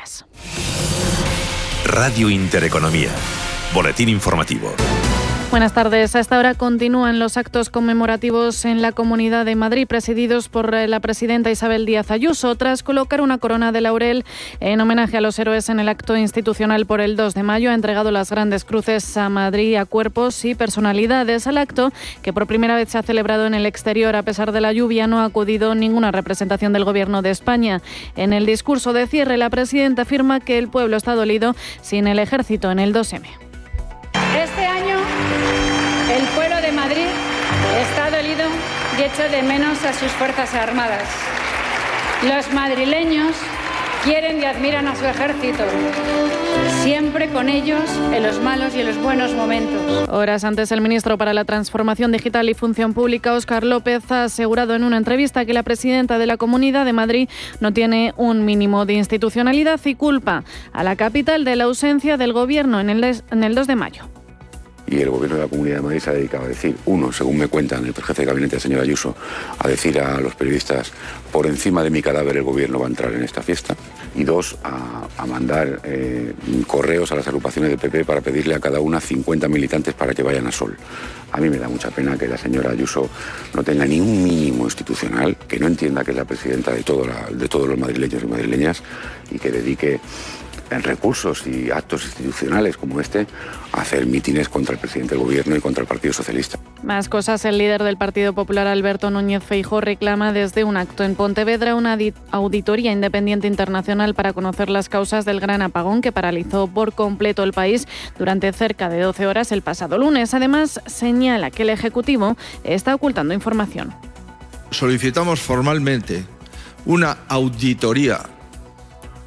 Noticias. Radio Intereconomía. Boletín informativo. Buenas tardes. A esta hora continúan los actos conmemorativos en la Comunidad de Madrid, presididos por la presidenta Isabel Díaz Ayuso, tras colocar una corona de laurel en homenaje a los héroes en el acto institucional por el 2 de mayo. Ha entregado las grandes cruces a Madrid a cuerpos y personalidades. Al acto, que por primera vez se ha celebrado en el exterior a pesar de la lluvia, no ha acudido ninguna representación del Gobierno de España. En el discurso de cierre, la presidenta afirma que el pueblo está dolido sin el ejército en el 2M. Este año el pueblo de Madrid está dolido y echa de menos a sus Fuerzas Armadas. Los madrileños quieren y admiran a su ejército, siempre con ellos en los malos y en los buenos momentos. Horas antes, el ministro para la Transformación Digital y Función Pública, Óscar López, ha asegurado en una entrevista que la presidenta de la Comunidad de Madrid no tiene un mínimo de institucionalidad y culpa a la capital de la ausencia del Gobierno en el 2 de mayo. Y el Gobierno de la Comunidad de Madrid se ha dedicado a decir, uno, según me cuentan el jefe de gabinete, el señor Ayuso, a decir a los periodistas, por encima de mi cadáver el Gobierno va a entrar en esta fiesta. Y dos, a mandar correos a las agrupaciones de PP para pedirle a cada una 50 militantes para que vayan a Sol. A mí me da mucha pena que la señora Ayuso no tenga ni un mínimo institucional, que no entienda que es la presidenta de todos los madrileños y madrileñas y que dedique en recursos y actos institucionales como este a hacer mítines contra el presidente del Gobierno y contra el Partido Socialista. Más cosas. El líder del Partido Popular, Alberto Núñez Feijóo, reclama desde un acto en Pontevedra una auditoría independiente internacional para conocer las causas del gran apagón que paralizó por completo el país durante cerca de 12 horas el pasado lunes. Además, señala que el Ejecutivo está ocultando información. Solicitamos formalmente una auditoría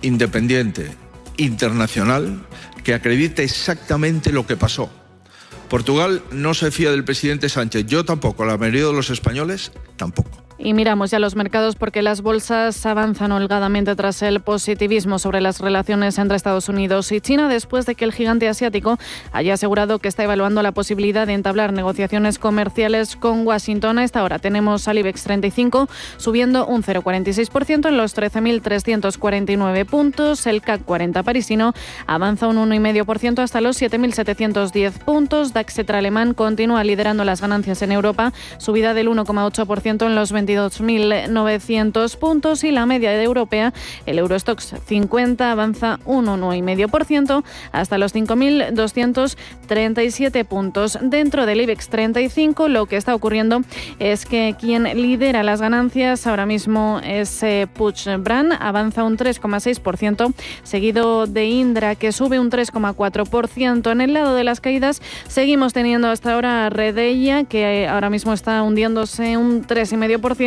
independiente internacional que acredite exactamente lo que pasó. Portugal no se fía del presidente Sánchez, yo tampoco, la mayoría de los españoles tampoco. Y miramos ya los mercados porque las bolsas avanzan holgadamente tras el positivismo sobre las relaciones entre Estados Unidos y China después de que el gigante asiático haya asegurado que está evaluando la posibilidad de entablar negociaciones comerciales con Washington. A esta hora tenemos al IBEX 35 subiendo un 0,46% en los 13.349 puntos. El CAC 40 parisino avanza un 1,5% hasta los 7.710 puntos. DAX alemán continúa liderando las ganancias en Europa, subida del 1,8% en los 22.900 puntos y la media europea, el Eurostoxx 50, avanza un 1,5% hasta los 5.237 puntos. Dentro del IBEX 35 lo que está ocurriendo es que quien lidera las ganancias ahora mismo es Puig Brand, avanza un 3,6%, seguido de Indra que sube un 3,4%. En el lado de las caídas seguimos teniendo hasta ahora a Redeia, que ahora mismo está hundiéndose un 3,5%,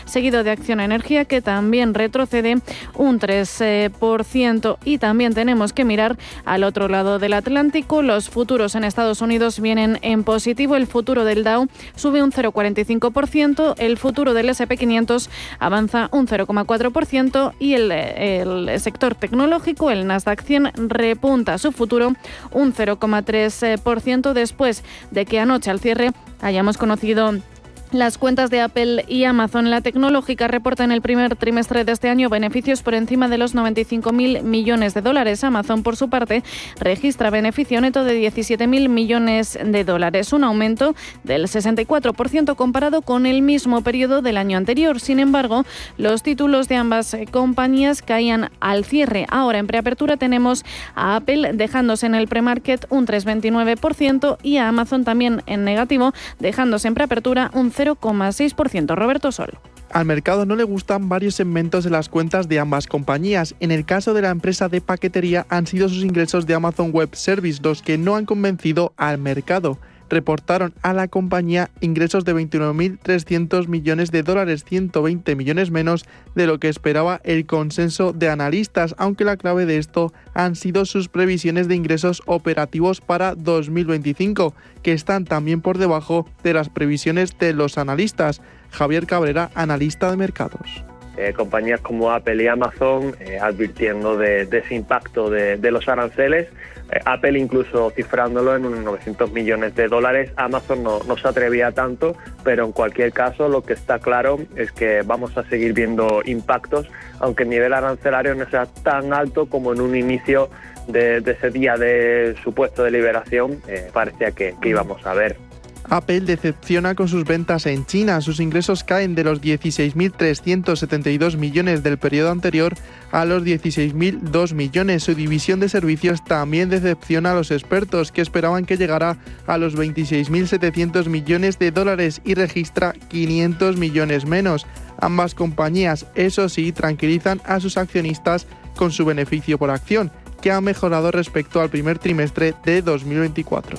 seguido de Acciona Energía, que también retrocede un 3%. Y también tenemos que mirar al otro lado del Atlántico. Los futuros en Estados Unidos vienen en positivo. El futuro del Dow sube un 0,45%, el futuro del S&P 500 avanza un 0,4% y el sector tecnológico, el Nasdaq 100, repunta su futuro un 0,3% después de que anoche al cierre hayamos conocido las cuentas de Apple y Amazon. La tecnológica reporta en el primer trimestre de este año beneficios por encima de los 95.000 millones de dólares. Amazon, por su parte, registra beneficio neto de 17.000 millones de dólares, un aumento del 64% comparado con el mismo periodo del año anterior. Sin embargo, los títulos de ambas compañías caían al cierre. Ahora, en preapertura, tenemos a Apple dejándose en el premarket un 3,29% y a Amazon también en negativo, dejándose en preapertura un 0,6%. Roberto Sol. Al mercado no le gustan varios segmentos de las cuentas de ambas compañías. En el caso de la empresa de paquetería han sido sus ingresos de Amazon Web Services los que no han convencido al mercado. Reportaron a la compañía ingresos de 29.300 millones de dólares, 120 millones menos de lo que esperaba el consenso de analistas, aunque la clave de esto han sido sus previsiones de ingresos operativos para 2025, que están también por debajo de las previsiones de los analistas. Javier Cabrera, analista de mercados. compañías como Apple y Amazon advirtiendo de ese impacto de los aranceles. Apple incluso cifrándolo en unos $900 millones. Amazon no se atrevía a tanto, pero en cualquier caso lo que está claro es que vamos a seguir viendo impactos, aunque el nivel arancelario no sea tan alto como en un inicio de ese día de supuesto de liberación parecía que íbamos a ver. Apple decepciona con sus ventas en China. Sus ingresos caen de los 16.372 millones del periodo anterior a los 16.002 millones. Su división de servicios también decepciona a los expertos, que esperaban que llegara a los 26.700 millones de dólares y registra 500 millones menos. Ambas compañías, eso sí, tranquilizan a sus accionistas con su beneficio por acción, que ha mejorado respecto al primer trimestre de 2024.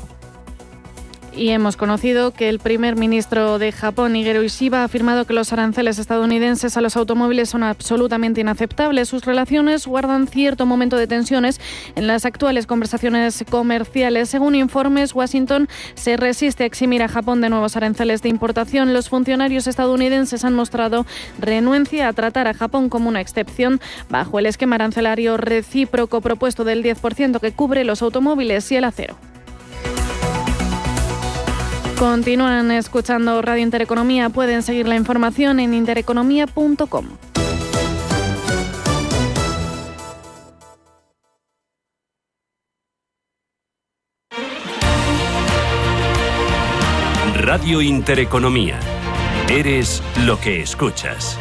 Y hemos conocido que el primer ministro de Japón, Shigeru Ishiba, ha afirmado que los aranceles estadounidenses a los automóviles son absolutamente inaceptables. Sus relaciones guardan cierto momento de tensiones en las actuales conversaciones comerciales. Según informes, Washington se resiste a eximir a Japón de nuevos aranceles de importación. Los funcionarios estadounidenses han mostrado renuencia a tratar a Japón como una excepción bajo el esquema arancelario recíproco propuesto del 10% que cubre los automóviles y el acero. Continúan escuchando Radio Intereconomía. Pueden seguir la información en intereconomía.com. Radio Intereconomía. Eres lo que escuchas.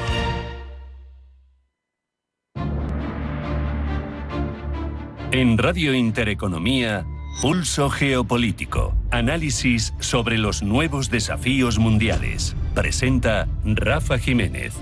En Radio Intereconomía, Pulso Geopolítico. Análisis sobre los nuevos desafíos mundiales. Presenta Rafa Jiménez.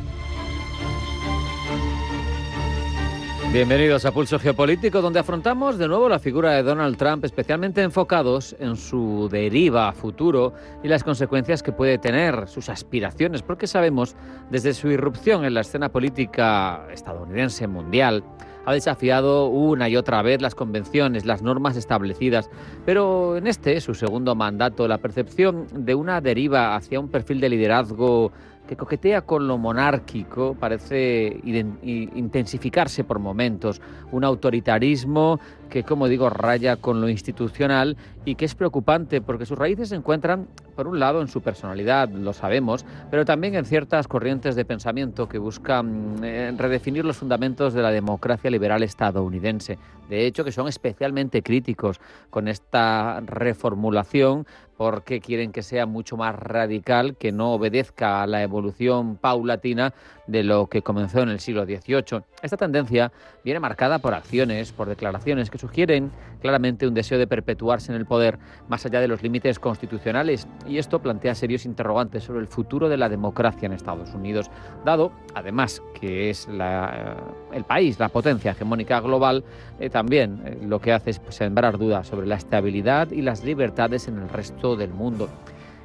Bienvenidos a Pulso Geopolítico, donde afrontamos de nuevo la figura de Donald Trump, especialmente enfocados en su deriva a futuro y las consecuencias que puede tener, sus aspiraciones, porque sabemos, desde su irrupción en la escena política estadounidense mundial, ha desafiado una y otra vez las convenciones, las normas establecidas, pero en su segundo mandato, la percepción de una deriva hacia un perfil de liderazgo que coquetea con lo monárquico parece intensificarse por momentos. Un autoritarismo que, como digo, raya con lo institucional y que es preocupante porque sus raíces se encuentran, por un lado, en su personalidad, lo sabemos, pero también en ciertas corrientes de pensamiento que buscan redefinir los fundamentos de la democracia liberal estadounidense. De hecho, que son especialmente críticos con esta reformulación porque quieren que sea mucho más radical, que no obedezca a la evolución paulatina de lo que comenzó en el siglo XVIII. Esta tendencia viene marcada por acciones, por declaraciones que sugieren claramente un deseo de perpetuarse en el poder más allá de los límites constitucionales, y esto plantea serios interrogantes sobre el futuro de la democracia en Estados Unidos, dado, además, que es el país, la potencia hegemónica global, también lo que hace es sembrar dudas sobre la estabilidad y las libertades en el resto del mundo.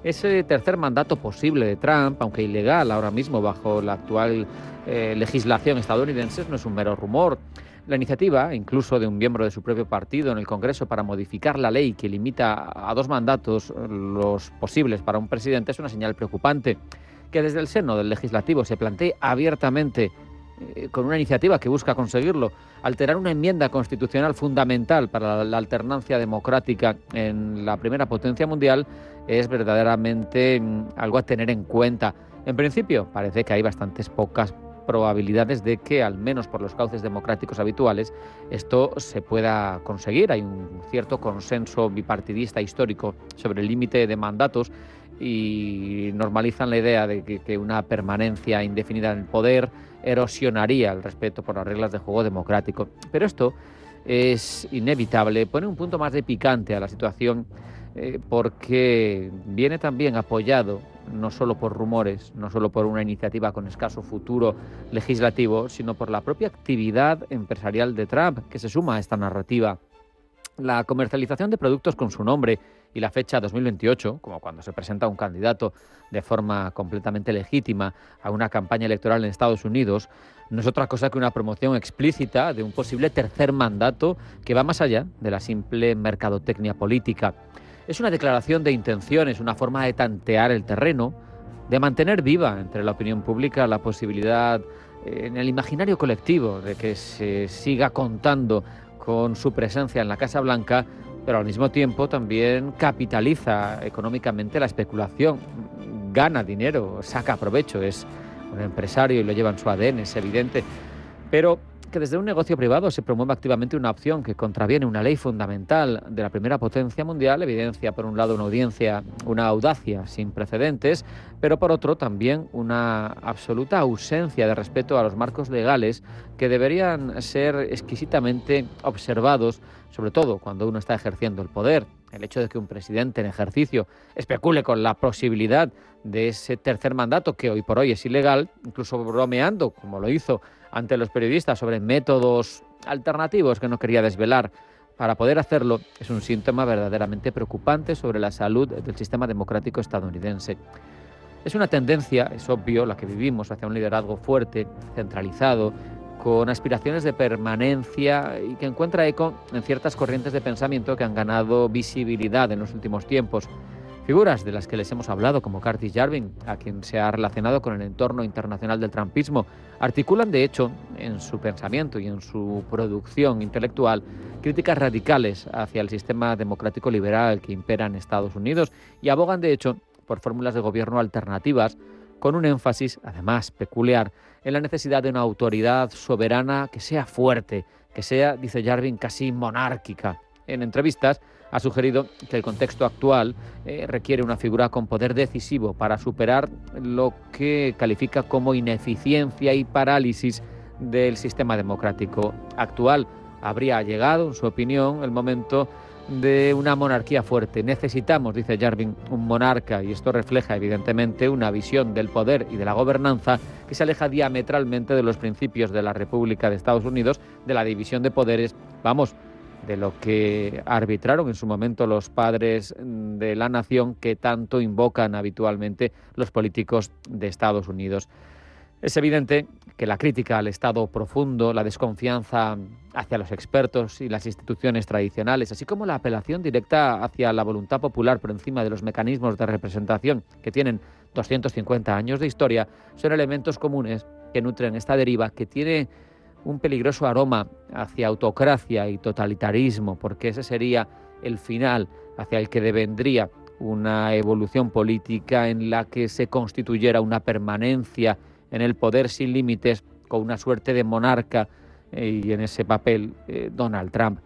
Ese tercer mandato posible de Trump, aunque ilegal ahora mismo bajo la actual legislación estadounidense, no es un mero rumor. La iniciativa, incluso de un miembro de su propio partido en el Congreso, para modificar la ley que limita a 2 mandatos los posibles para un presidente, es una señal preocupante. Que desde el seno del legislativo se plantee abiertamente, con una iniciativa que busca conseguirlo, alterar una enmienda constitucional fundamental para la alternancia democrática en la primera potencia mundial, es verdaderamente algo a tener en cuenta. En principio, parece que hay bastantes pocas probabilidades de que, al menos por los cauces democráticos habituales, esto se pueda conseguir. Hay un cierto consenso bipartidista histórico sobre el límite de mandatos y normalizan la idea de que una permanencia indefinida en el poder erosionaría el respeto por las reglas de juego democrático. Pero esto es inevitable, pone un punto más de picante a la situación porque viene también apoyado no solo por rumores, no solo por una iniciativa con escaso futuro legislativo, sino por la propia actividad empresarial de Trump, que se suma a esta narrativa. La comercialización de productos con su nombre y la fecha 2028, como cuando se presenta un candidato de forma completamente legítima a una campaña electoral en Estados Unidos, no es otra cosa que una promoción explícita de un posible tercer mandato que va más allá de la simple mercadotecnia política. Es una declaración de intenciones, una forma de tantear el terreno, de mantener viva entre la opinión pública la posibilidad en el imaginario colectivo de que se siga contando con su presencia en la Casa Blanca, pero al mismo tiempo también capitaliza económicamente la especulación, gana dinero, saca provecho, es un empresario y lo lleva en su ADN, es evidente, pero que desde un negocio privado se promueva activamente una opción que contraviene una ley fundamental de la primera potencia mundial, evidencia por un lado una audacia sin precedentes, pero por otro también una absoluta ausencia de respeto a los marcos legales que deberían ser exquisitamente observados, sobre todo cuando uno está ejerciendo el poder. El hecho de que un presidente en ejercicio especule con la posibilidad de ese tercer mandato, que hoy por hoy es ilegal, incluso bromeando, como lo hizo ante los periodistas, sobre métodos alternativos que no quería desvelar para poder hacerlo, es un síntoma verdaderamente preocupante sobre la salud del sistema democrático estadounidense. Es una tendencia, es obvio, la que vivimos hacia un liderazgo fuerte, centralizado, con aspiraciones de permanencia y que encuentra eco en ciertas corrientes de pensamiento que han ganado visibilidad en los últimos tiempos. Figuras de las que les hemos hablado, como Curtis Yarvin, a quien se ha relacionado con el entorno internacional del trumpismo, articulan de hecho en su pensamiento y en su producción intelectual críticas radicales hacia el sistema democrático liberal que impera en Estados Unidos y abogan de hecho por fórmulas de gobierno alternativas, con un énfasis, además peculiar, en la necesidad de una autoridad soberana que sea fuerte, que sea, dice Yarvin, casi monárquica. En entrevistas ha sugerido que el contexto actual requiere una figura con poder decisivo para superar lo que califica como ineficiencia y parálisis del sistema democrático actual. Habría llegado, en su opinión, el momento de una monarquía fuerte. Necesitamos, dice Yarvin, un monarca, y esto refleja evidentemente una visión del poder y de la gobernanza que se aleja diametralmente de los principios de la República de Estados Unidos, de la división de poderes, de lo que arbitraron en su momento los padres de la nación que tanto invocan habitualmente los políticos de Estados Unidos. Es evidente que la crítica al Estado profundo, la desconfianza hacia los expertos y las instituciones tradicionales, así como la apelación directa hacia la voluntad popular por encima de los mecanismos de representación que tienen 250 años de historia, son elementos comunes que nutren esta deriva que tiene un peligroso aroma hacia autocracia y totalitarismo, porque ese sería el final hacia el que devendría una evolución política en la que se constituyera una permanencia en el poder sin límites, con una suerte de monarca, y en ese papel Donald Trump.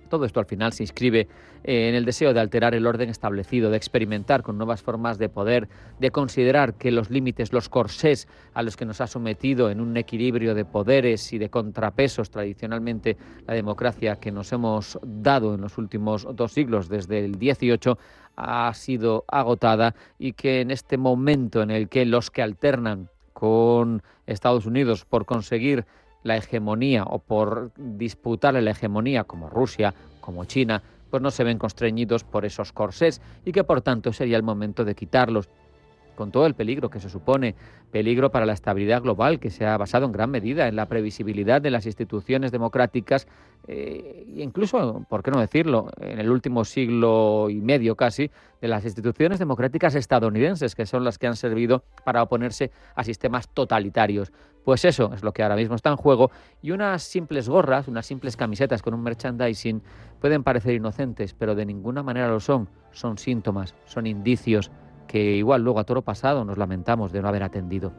Todo esto al final se inscribe en el deseo de alterar el orden establecido, de experimentar con nuevas formas de poder, de considerar que los límites, los corsés a los que nos ha sometido en un equilibrio de poderes y de contrapesos tradicionalmente la democracia que nos hemos dado en los últimos 2 siglos, desde el 18, ha sido agotada, y que en este momento en el que los que alternan con Estados Unidos por conseguir la hegemonía o por disputarle la hegemonía, como Rusia, como China, pues no se ven constreñidos por esos corsés, y que por tanto sería el momento de quitarlos, con todo el peligro que se supone, peligro para la estabilidad global, que se ha basado en gran medida en la previsibilidad de las instituciones democráticas, e incluso, por qué no decirlo, en el último siglo y medio casi, de las instituciones democráticas estadounidenses, que son las que han servido para oponerse a sistemas totalitarios. Pues eso es lo que ahora mismo está en juego, y unas simples gorras, unas simples camisetas con un merchandising pueden parecer inocentes, pero de ninguna manera lo son. Son síntomas, son indicios que igual luego a toro pasado nos lamentamos de no haber atendido.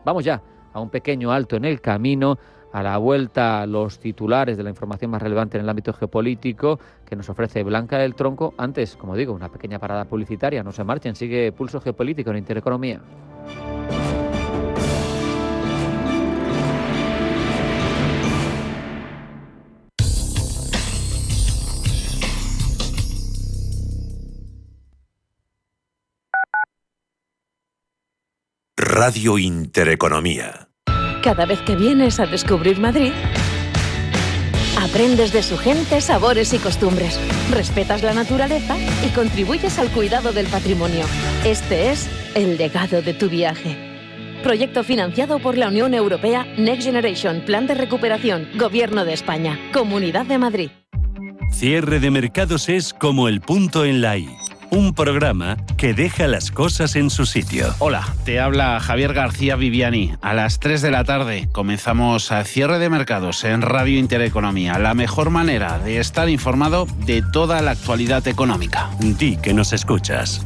Vamos ya a un pequeño alto en el camino, a la vuelta los titulares de la información más relevante en el ámbito geopolítico que nos ofrece Blanca del Tronco. Antes, como digo, una pequeña parada publicitaria. No se marchen, sigue Pulso Geopolítico en Intereconomía. Radio Intereconomía. Cada vez que vienes a descubrir Madrid, aprendes de su gente, sabores y costumbres, respetas la naturaleza y contribuyes al cuidado del patrimonio. Este es el legado de tu viaje. Proyecto financiado por la Unión Europea Next Generation, Plan de Recuperación, Gobierno de España, Comunidad de Madrid. Cierre de mercados es como el punto en la I. un programa que deja las cosas en su sitio. Hola, te habla Javier García Viviani. A las 3 de la tarde comenzamos a cierre de mercados en Radio Intereconomía, la mejor manera de estar informado de toda la actualidad económica. Di que nos escuchas.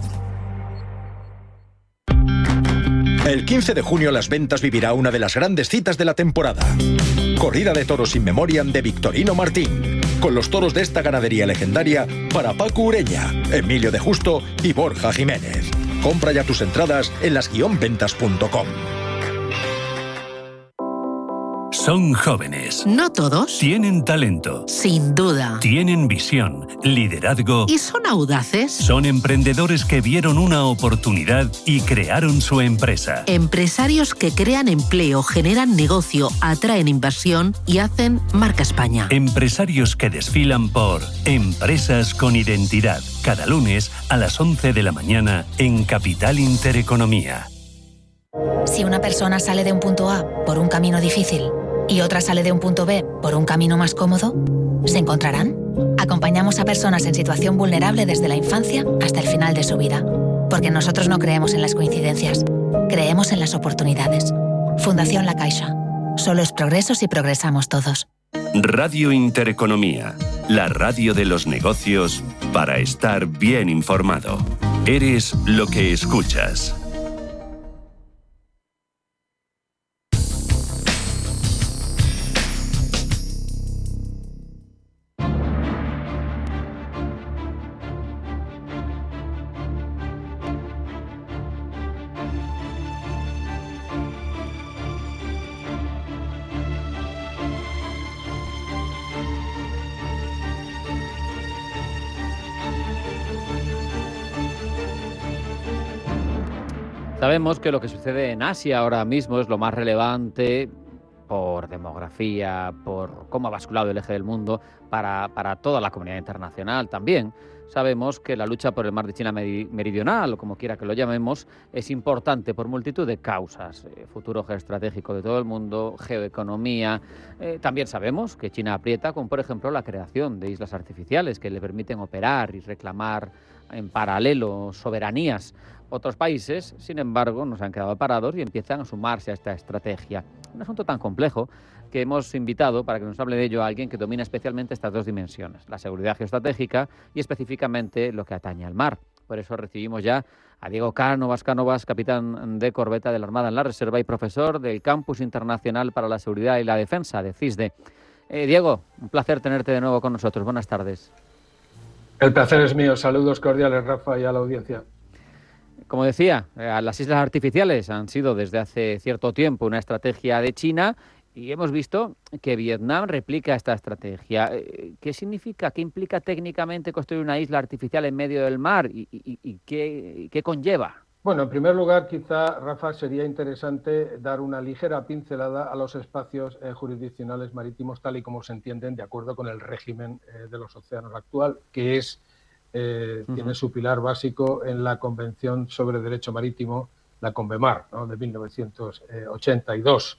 El 15 de junio Las Ventas vivirá una de las grandes citas de la temporada. Corrida de toros in memoriam de Victorino Martín, con los toros de esta ganadería legendaria para Paco Ureña, Emilio de Justo y Borja Jiménez. Compra ya tus entradas en las-ventas.com. Son jóvenes. No todos. Tienen talento. Sin duda. Tienen visión, liderazgo. ¿Y son audaces? Son emprendedores que vieron una oportunidad y crearon su empresa. Empresarios que crean empleo, generan negocio, atraen inversión y hacen marca España. Empresarios que desfilan por Empresas con Identidad. Cada lunes a las 11 de la mañana en Capital Intereconomía. Si una persona sale de un punto A por un camino difícil y otra sale de un punto B por un camino más cómodo, ¿se encontrarán? Acompañamos a personas en situación vulnerable desde la infancia hasta el final de su vida, porque nosotros no creemos en las coincidencias, creemos en las oportunidades. Fundación La Caixa. Solo es progreso si progresamos todos. Radio Intereconomía, la radio de los negocios para estar bien informado. Eres lo que escuchas. Sabemos que lo que sucede en Asia ahora mismo es lo más relevante por demografía, por cómo ha basculado el eje del mundo para toda la comunidad internacional. También sabemos que la lucha por el mar de China Meridional, o como quiera que lo llamemos, es importante por multitud de causas. Futuro geoestratégico de todo el mundo, geoeconomía. También sabemos que China aprieta con, por ejemplo, la creación de islas artificiales que le permiten operar y reclamar en paralelo soberanías. Otros países, sin embargo, no se han quedado parados y empiezan a sumarse a esta estrategia. Un asunto tan complejo que hemos invitado para que nos hable de ello a alguien que domina especialmente estas dos dimensiones, la seguridad geoestratégica y específicamente lo que atañe al mar. Por eso recibimos ya a Diego Cánovas, capitán de corbeta de la Armada en la Reserva y profesor del Campus Internacional para la Seguridad y la Defensa de CISDE. Diego, un placer tenerte de nuevo con nosotros. Buenas tardes. El placer es mío. Saludos cordiales, Rafa, y a la audiencia. Como decía, las islas artificiales han sido desde hace cierto tiempo una estrategia de China y hemos visto que Vietnam replica esta estrategia. ¿Qué significa, qué implica técnicamente construir una isla artificial en medio del mar y qué conlleva? Bueno, en primer lugar, quizá, Rafa, sería interesante dar una ligera pincelada a los espacios jurisdiccionales marítimos tal y como se entienden de acuerdo con el régimen de los océanos actual, que es tiene su pilar básico en la Convención sobre Derecho Marítimo, la CONVEMAR, ¿no?, de 1982.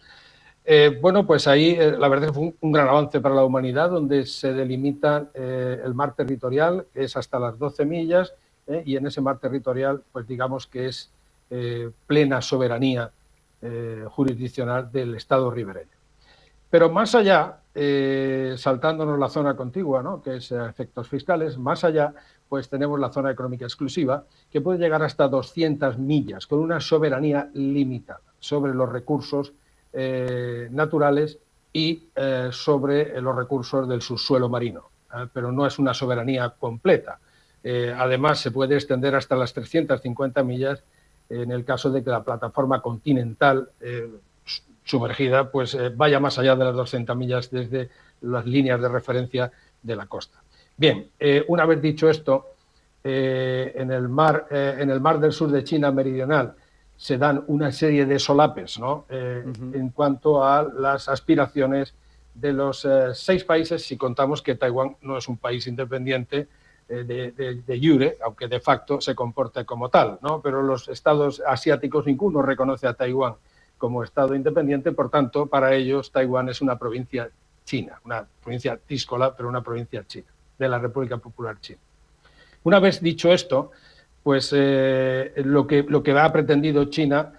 Bueno, pues ahí la verdad es que fue un gran avance para la humanidad, donde se delimita el mar territorial, que es hasta las 12 millas, y en ese mar territorial, pues digamos que es plena soberanía jurisdiccional del Estado ribereño. Pero más allá, saltándonos la zona contigua, ¿no?, que es a efectos fiscales, más allá, pues tenemos la zona económica exclusiva, que puede llegar hasta 200 millas, con una soberanía limitada sobre los recursos naturales y sobre los recursos del subsuelo marino, pero no es una soberanía completa. Además, se puede extender hasta las 350 millas en el caso de que la plataforma continental sumergida pues vaya más allá de las 200 millas desde las líneas de referencia de la costa. Bien, una vez dicho esto, en el mar del sur de China meridional se dan una serie de solapes, ¿no?, en cuanto a las aspiraciones de los 6 países, si contamos que Taiwán no es un país independiente de jure, aunque de facto se comporte como tal, ¿no? Pero los estados asiáticos, ninguno reconoce a Taiwán como estado independiente, por tanto, para ellos Taiwán es una provincia china, una provincia díscola, pero una provincia china, de la República Popular China. Una vez dicho esto, pues lo que ha pretendido China,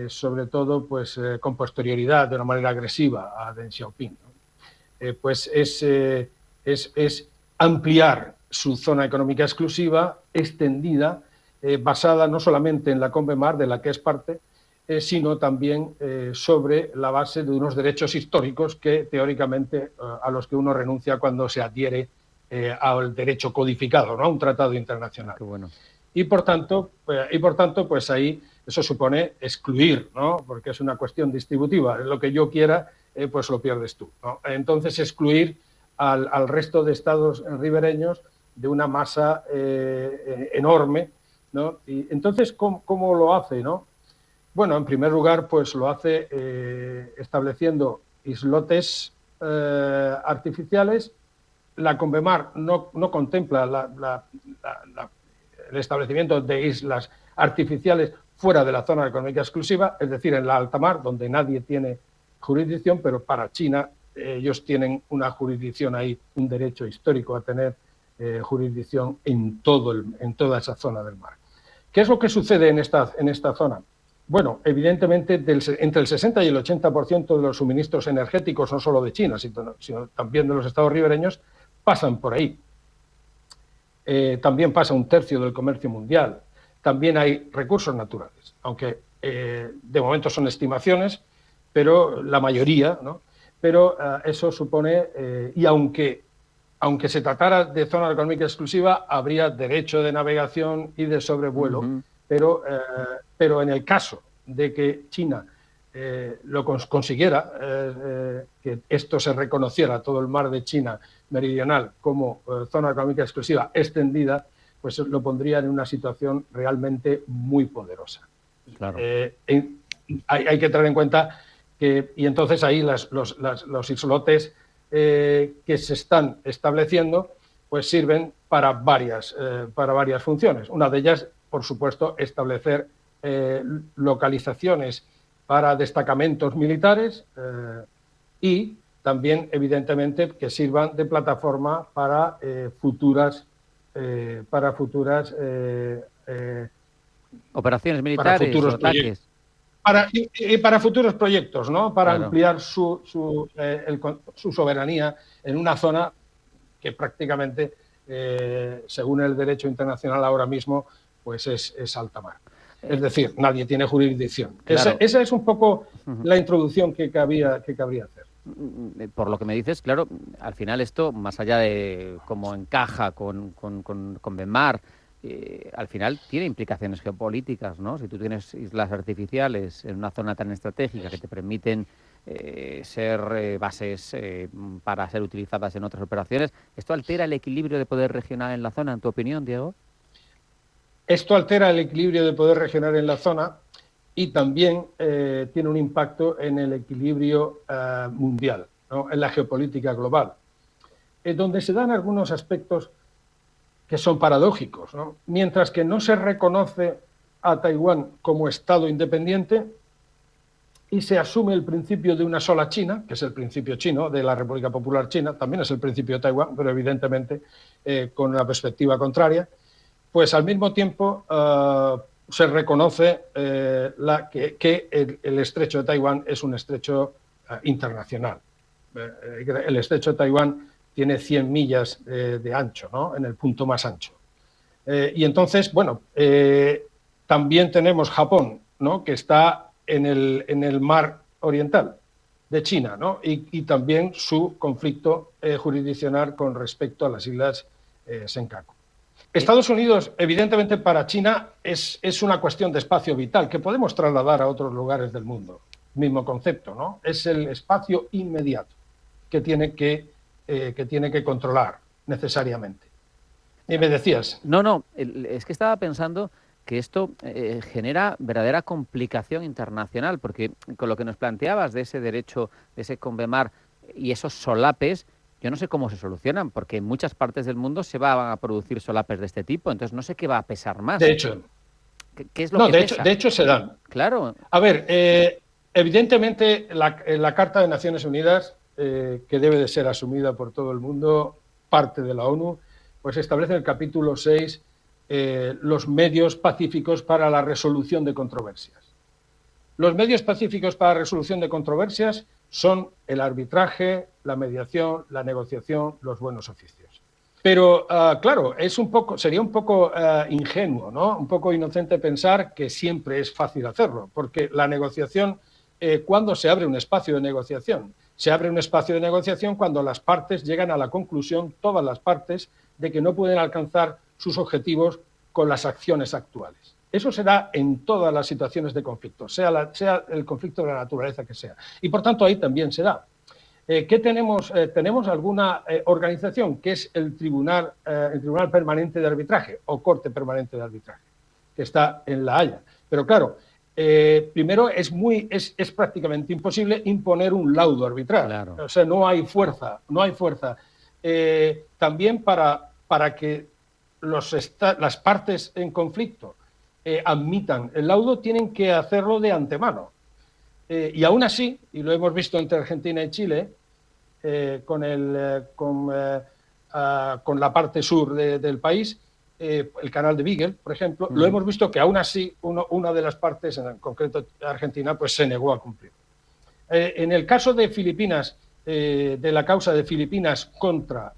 sobre todo pues con posterioridad, de una manera agresiva a Deng Xiaoping, ¿no? Pues es ampliar su zona económica exclusiva, extendida, basada no solamente en la CONVEMAR, de la que es parte, sino también sobre la base de unos derechos históricos que teóricamente a los que uno renuncia cuando se adhiere al derecho codificado, ¿no? A un tratado internacional. Qué bueno. Y por tanto, pues ahí eso supone excluir, ¿no? Porque es una cuestión distributiva. Lo que yo quiera, pues lo pierdes tú, ¿no? Entonces, excluir al resto de estados ribereños de una masa enorme, ¿no? Y entonces, ¿cómo lo hace, no? Bueno, en primer lugar, pues lo hace estableciendo islotes artificiales. La CONVEMAR no contempla el establecimiento de islas artificiales fuera de la zona económica exclusiva, es decir, en la alta mar, donde nadie tiene jurisdicción, pero para China ellos tienen una jurisdicción ahí, un derecho histórico a tener jurisdicción en toda esa zona del mar. ¿Qué es lo que sucede en esta zona? Bueno, evidentemente entre el 60 y el 80% de los suministros energéticos, no solo de China, sino también de los estados ribereños, pasan por ahí. También pasa un tercio del comercio mundial. También hay recursos naturales, aunque de momento son estimaciones, pero la mayoría, ¿no? Pero eso supone, y aunque se tratara de zona económica exclusiva, habría derecho de navegación y de sobrevuelo, pero en el caso de que China lo consiguiera, que esto se reconociera, todo el mar de China meridional, como zona económica exclusiva extendida, pues lo pondría en una situación realmente muy poderosa. Claro. Hay que tener en cuenta que, y entonces ahí los islotes que se están estableciendo, pues sirven para varias funciones. Una de ellas, por supuesto, establecer localizaciones para destacamentos militares y también, evidentemente, que sirvan de plataforma para futuras operaciones militares, para futuros ataques. Para futuros proyectos, ¿no? Para Claro. ampliar su soberanía en una zona que prácticamente, según el derecho internacional ahora mismo, pues es alta mar. Es decir, nadie tiene jurisdicción. Claro. Esa es un poco la introducción que cabría hacer. Por lo que me dices, claro, al final esto, más allá de cómo encaja con CONVEMAR, al final tiene implicaciones geopolíticas, ¿no? Si tú tienes islas artificiales en una zona tan estratégica que te permiten ser bases para ser utilizadas en otras operaciones, ¿esto altera el equilibrio de poder regional en la zona, en tu opinión, Diego? Esto altera el equilibrio de poder regional en la zona y también tiene un impacto en el equilibrio mundial, ¿no? En la geopolítica global, donde se dan algunos aspectos que son paradójicos, ¿no? Mientras que no se reconoce a Taiwán como Estado independiente y se asume el principio de una sola China, que es el principio chino de la República Popular China, también es el principio de Taiwán, pero evidentemente con una perspectiva contraria, pues al mismo tiempo se reconoce que el estrecho de Taiwán es un estrecho internacional. El estrecho de Taiwán tiene 100 millas de ancho, ¿no? En el punto más ancho. Y entonces, bueno, también tenemos Japón, ¿no? Que está en el mar oriental de China, ¿no? Y también su conflicto jurisdiccional con respecto a las islas Senkaku. Estados Unidos, evidentemente, para China es una cuestión de espacio vital que podemos trasladar a otros lugares del mundo. Mismo concepto, ¿no? Es el espacio inmediato que tiene que controlar necesariamente. Y me decías. No, es que estaba pensando que esto genera verdadera complicación internacional, porque con lo que nos planteabas de ese derecho, de ese CONVEMAR y esos solapes, yo no sé cómo se solucionan, porque en muchas partes del mundo se van a producir solapes de este tipo, entonces no sé qué va a pesar más. De hecho. ¿Qué es lo que pesa? De hecho se dan. Claro. A ver, evidentemente la Carta de Naciones Unidas, que debe de ser asumida por todo el mundo, parte de la ONU, pues establece en el capítulo 6 los medios pacíficos para la resolución de controversias. Los medios pacíficos para la resolución de controversias son el arbitraje, la mediación, la negociación, los buenos oficios. Pero, claro, sería un poco ingenuo, ¿no? Un poco inocente pensar que siempre es fácil hacerlo, porque la negociación, ¿cuándo se abre un espacio de negociación? Se abre un espacio de negociación cuando las partes llegan a la conclusión, todas las partes, de que no pueden alcanzar sus objetivos con las acciones actuales. Eso será en todas las situaciones de conflicto, sea el conflicto de la naturaleza que sea. Y, por tanto, ahí también se da. ¿Qué tenemos? Tenemos alguna organización que es el Tribunal Permanente de Arbitraje o Corte Permanente de Arbitraje, que está en La Haya. Pero claro, primero es prácticamente imposible imponer un laudo arbitral. Claro. O sea, no hay fuerza. También para que las partes en conflicto admitan el laudo, tienen que hacerlo de antemano. Y aún así, y lo hemos visto entre Argentina y Chile, con la parte sur del país, el canal de Beagle, por ejemplo, lo hemos visto que aún así una de las partes, en concreto Argentina, pues se negó a cumplir. En el caso de Filipinas, de la causa de Filipinas contra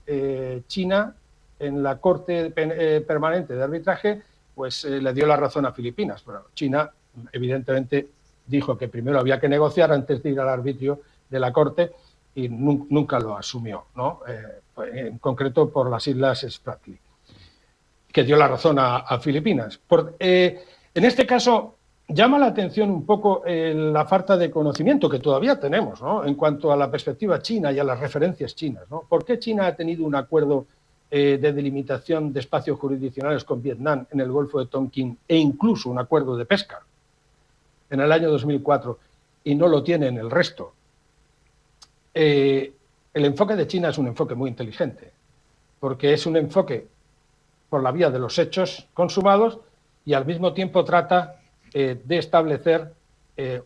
China, en la Corte Permanente de Arbitraje, pues le dio la razón a Filipinas. Bueno, China, evidentemente, dijo que primero había que negociar antes de ir al arbitrio de la Corte y nunca lo asumió, ¿no? En concreto por las Islas Spratly, que dio la razón a Filipinas. En este caso, llama la atención un poco la falta de conocimiento que todavía tenemos, ¿no?, en cuanto a la perspectiva china y a las referencias chinas, ¿no? ¿Por qué China ha tenido un acuerdo de delimitación de espacios jurisdiccionales con Vietnam en el Golfo de Tonkin e incluso un acuerdo de pesca en el año 2004 y no lo tiene en el resto? El enfoque de China es un enfoque muy inteligente, porque es un enfoque por la vía de los hechos consumados y al mismo tiempo trata de establecer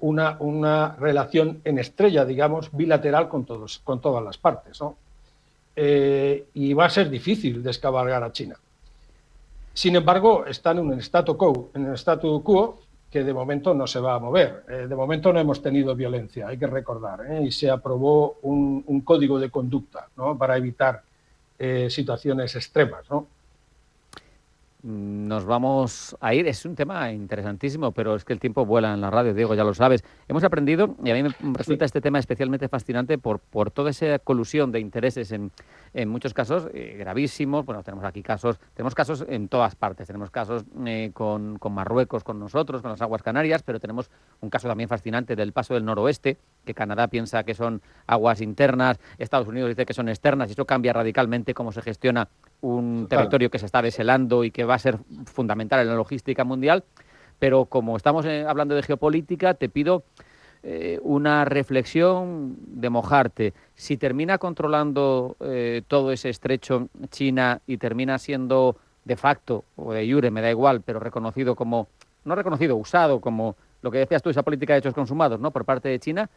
una relación en estrella, digamos, bilateral con todas las partes, ¿no? Y va a ser difícil descabalgar a China. Sin embargo, están en un statu quo que de momento no se va a mover. De momento no hemos tenido violencia, hay que recordar, y se aprobó un código de conducta, ¿no?, para evitar situaciones extremas, ¿no? Nos vamos a ir. Es un tema interesantísimo, pero es que el tiempo vuela en la radio, Diego, ya lo sabes. Hemos aprendido, y a mí me resulta este tema especialmente fascinante por toda esa colusión de intereses en muchos casos gravísimos. Bueno, tenemos casos en todas partes. Tenemos casos con Marruecos, con nosotros, con las aguas canarias, pero tenemos un caso también fascinante del paso del noroeste, que Canadá piensa que son aguas internas, Estados Unidos dice que son externas, y eso cambia radicalmente cómo se gestiona un territorio que se está deshelando y que va a ser fundamental en la logística mundial. Pero como estamos hablando de geopolítica, te pido una reflexión de mojarte. Si termina controlando todo ese estrecho China y termina siendo de facto o de jure, me da igual, pero reconocido como, no reconocido, usado como lo que decías tú, esa política de hechos consumados, ¿no?, por parte de China,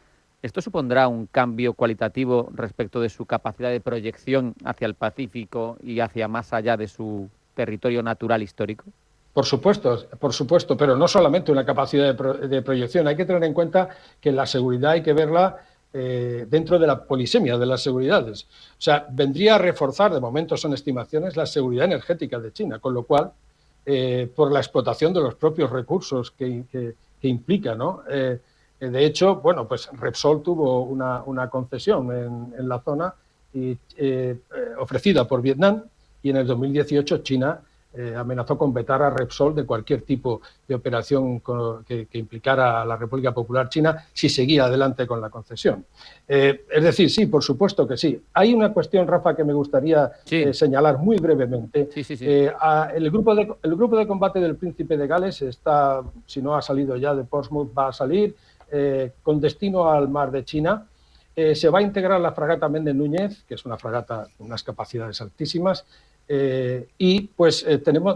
¿esto supondrá un cambio cualitativo respecto de su capacidad de proyección hacia el Pacífico y hacia más allá de su territorio natural histórico? Por supuesto, pero no solamente una capacidad de proyección. Hay que tener en cuenta que la seguridad hay que verla dentro de la polisemia de las seguridades. O sea, vendría a reforzar, de momento son estimaciones, la seguridad energética de China, con lo cual, por la explotación de los propios recursos que implica, ¿no? De hecho, bueno, pues Repsol tuvo una concesión en la zona ofrecida por Vietnam, y en el 2018 China amenazó con vetar a Repsol de cualquier tipo de operación que implicara a la República Popular China si seguía adelante con la concesión. Es decir, sí, por supuesto que sí. Hay una cuestión, Rafa, que me gustaría señalar muy brevemente. El grupo de combate del Príncipe de Gales está, si no ha salido ya de Portsmouth, va a salir con destino al mar de China. Se va a integrar la fragata Méndez Núñez, que es una fragata con unas capacidades altísimas, y pues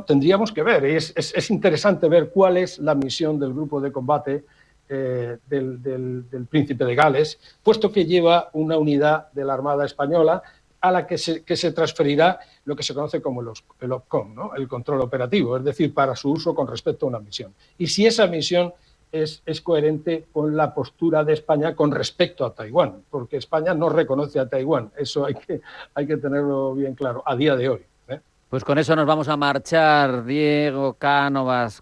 tendríamos que ver, es interesante ver cuál es la misión del grupo de combate del Príncipe de Gales, puesto que lleva una unidad de la Armada Española a la que se transferirá lo que se conoce como el OPCOM, ¿no? El control operativo, es decir, para su uso con respecto a una misión. Y si esa misión es coherente con la postura de España con respecto a Taiwán, porque España no reconoce a Taiwán, eso hay que tenerlo bien claro a día de hoy. Pues con eso nos vamos a marchar. Diego Cánovas,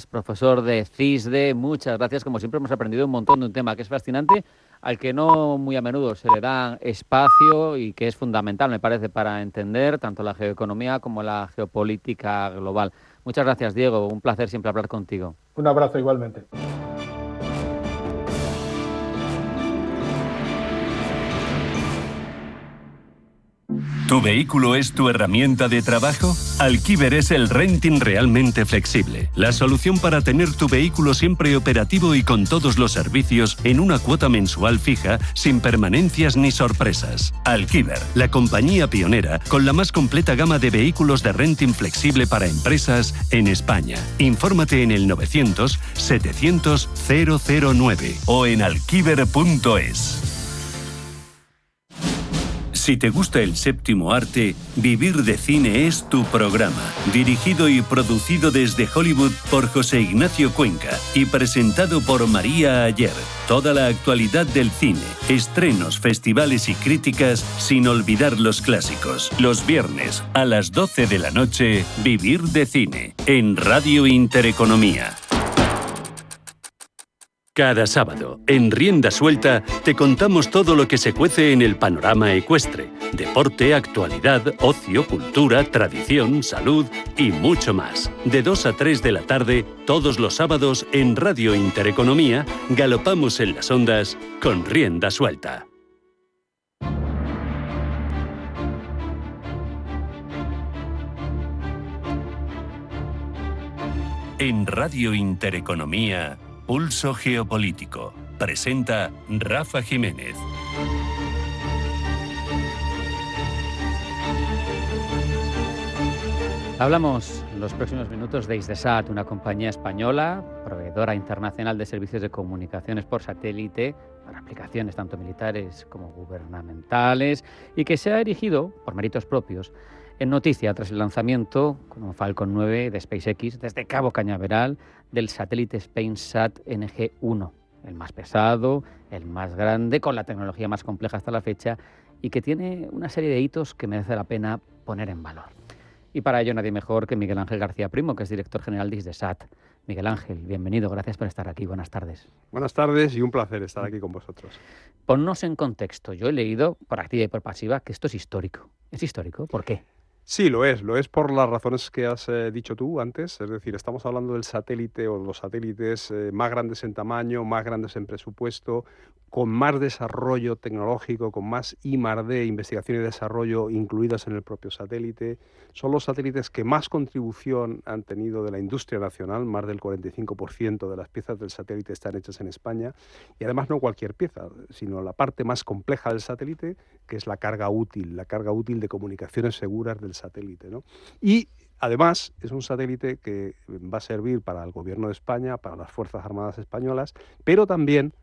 profesor de CISDE, muchas gracias. Como siempre hemos aprendido un montón de un tema que es fascinante, al que no muy a menudo se le da espacio y que es fundamental, me parece, para entender tanto la geoeconomía como la geopolítica global. Muchas gracias, Diego. Un placer siempre hablar contigo. Un abrazo igualmente. ¿Tu vehículo es tu herramienta de trabajo? Alquiver es el renting realmente flexible. La solución para tener tu vehículo siempre operativo y con todos los servicios en una cuota mensual fija, sin permanencias ni sorpresas. Alquiver, la compañía pionera con la más completa gama de vehículos de renting flexible para empresas en España. Infórmate en el 900 700 009 o en alquiver.es. Si te gusta el séptimo arte, Vivir de Cine es tu programa. Dirigido y producido desde Hollywood por José Ignacio Cuenca y presentado por María Ayer. Toda la actualidad del cine, estrenos, festivales y críticas, sin olvidar los clásicos. Los viernes a las 12 de la noche, Vivir de Cine, en Radio Intereconomía. Cada sábado, en Rienda Suelta, te contamos todo lo que se cuece en el panorama ecuestre. Deporte, actualidad, ocio, cultura, tradición, salud y mucho más. De 2 a 3 de la tarde, todos los sábados, en Radio Intereconomía, galopamos en las ondas con Rienda Suelta. En Radio Intereconomía, Pulso Geopolítico. Presenta Rafa Jiménez. Hablamos los próximos minutos de Hisdesat, una compañía española, proveedora internacional de servicios de comunicaciones por satélite para aplicaciones tanto militares como gubernamentales y que se ha erigido, por méritos propios, en noticia tras el lanzamiento con un Falcon 9 de SpaceX desde Cabo Cañaveral del satélite SpainSat NG-1, el más pesado, el más grande, con la tecnología más compleja hasta la fecha y que tiene una serie de hitos que merece la pena poner en valor. Y para ello nadie mejor que Miguel Ángel García Primo, que es director general de Hisdesat. Miguel Ángel, bienvenido, gracias por estar aquí, buenas tardes. Buenas tardes y un placer estar aquí con vosotros. Ponnos en contexto, yo he leído por activa y por pasiva que esto es histórico. ¿Es histórico? ¿Por qué? Sí, lo es por las razones que has dicho tú antes, es decir, estamos hablando del satélite o los satélites más grandes en tamaño, más grandes en presupuesto, con más desarrollo tecnológico, con más I+D, investigación y desarrollo incluidas en el propio satélite. Son los satélites que más contribución han tenido de la industria nacional, más del 45% de las piezas del satélite están hechas en España, y además no cualquier pieza, sino la parte más compleja del satélite, que es la carga útil de comunicaciones seguras del satélite, ¿no? Y además es un satélite que va a servir para el Gobierno de España, para las Fuerzas Armadas españolas, pero también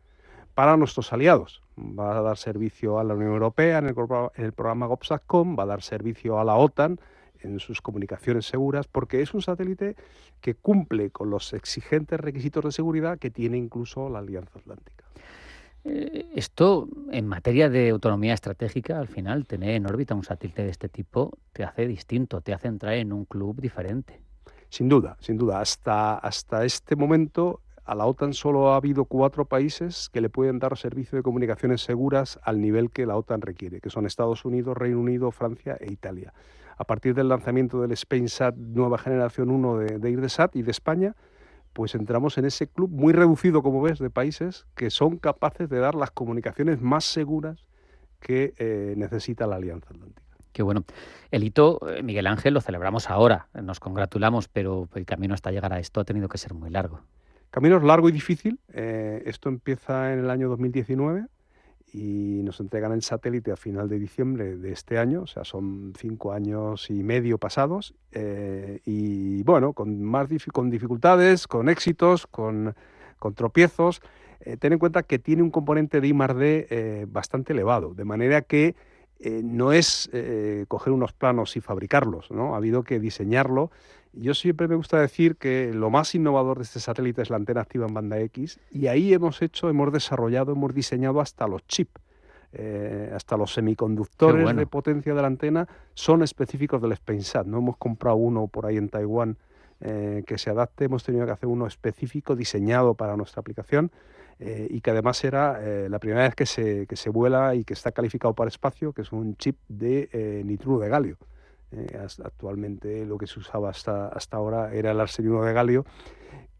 para nuestros aliados. Va a dar servicio a la Unión Europea en el programa GOVSATCOM, va a dar servicio a la OTAN en sus comunicaciones seguras, porque es un satélite que cumple con los exigentes requisitos de seguridad que tiene incluso la Alianza Atlántica. Esto, en materia de autonomía estratégica, al final, tener en órbita un satélite de este tipo te hace distinto, te hace entrar en un club diferente. Sin duda. Hasta este momento, a la OTAN solo ha habido 4 países que le pueden dar servicio de comunicaciones seguras al nivel que la OTAN requiere, que son Estados Unidos, Reino Unido, Francia e Italia. A partir del lanzamiento del SpainSat nueva generación 1 de Hisdesat y de España, pues entramos en ese club muy reducido, como ves, de países que son capaces de dar las comunicaciones más seguras que necesita la Alianza Atlántica. Qué bueno. El hito, Miguel Ángel, lo celebramos ahora, nos congratulamos, pero el camino hasta llegar a esto ha tenido que ser muy largo. Camino es largo y difícil. Esto empieza en el año 2019 y nos entregan el satélite a final de diciembre de este año, o sea, son 5 años y medio pasados, y bueno, con dificultades, con éxitos, con tropiezos. Ten en cuenta que tiene un componente de I+D bastante elevado, de manera que no es coger unos planos y fabricarlos, ¿no? Ha habido que diseñarlo. Yo siempre me gusta decir que lo más innovador de este satélite es la antena activa en banda X, y ahí hemos desarrollado, hemos diseñado hasta los chips. Hasta los semiconductores de potencia de la antena son específicos del SpainSat. No hemos comprado uno por ahí en Taiwán que se adapte, hemos tenido que hacer uno específico diseñado para nuestra aplicación, y que además era la primera vez que se vuela y que está calificado para espacio, que es un chip de nitruro de galio. Actualmente lo que se usaba hasta ahora era el arsenuro de galio,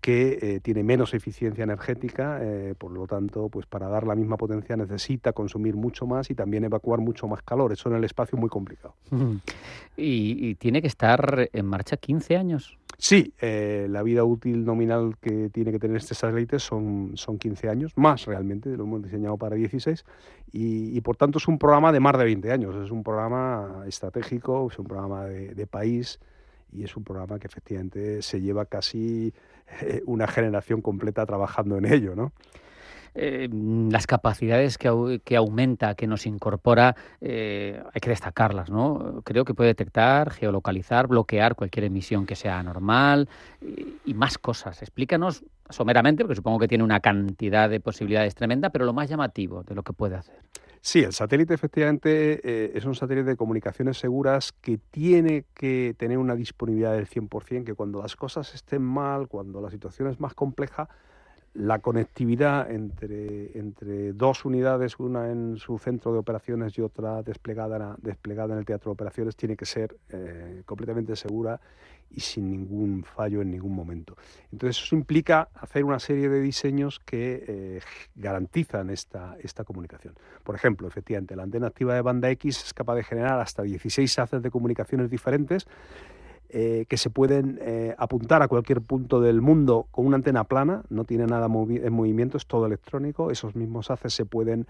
que tiene menos eficiencia energética, por lo tanto, pues para dar la misma potencia necesita consumir mucho más y también evacuar mucho más calor. Eso en el espacio es muy complicado. ¿Y tiene que estar en marcha 15 años? Sí, la vida útil nominal que tiene que tener este satélite son 15 años, más realmente, lo hemos diseñado para 16, y por tanto es un programa de más de 20 años, es un programa estratégico, es un programa de país, y es un programa que efectivamente se lleva casi una generación completa trabajando en ello, ¿no? Las capacidades que aumenta, que nos incorpora, hay que destacarlas, ¿no? Creo que puede detectar, geolocalizar, bloquear cualquier emisión que sea anormal y más cosas. Explícanos someramente, porque supongo que tiene una cantidad de posibilidades tremenda, pero lo más llamativo de lo que puede hacer. Sí, el satélite efectivamente es un satélite de comunicaciones seguras que tiene que tener una disponibilidad del 100%, que cuando las cosas estén mal, cuando la situación es más compleja, la conectividad entre dos unidades, una en su centro de operaciones y otra desplegada en el teatro de operaciones, tiene que ser completamente segura y sin ningún fallo en ningún momento. Entonces eso implica hacer una serie de diseños que garantizan esta comunicación. Por ejemplo, efectivamente, la antena activa de banda X es capaz de generar hasta 16 haces de comunicaciones diferentes, que se pueden apuntar a cualquier punto del mundo con una antena plana, no tiene nada en movimiento, es todo electrónico. Esos mismos haces se puede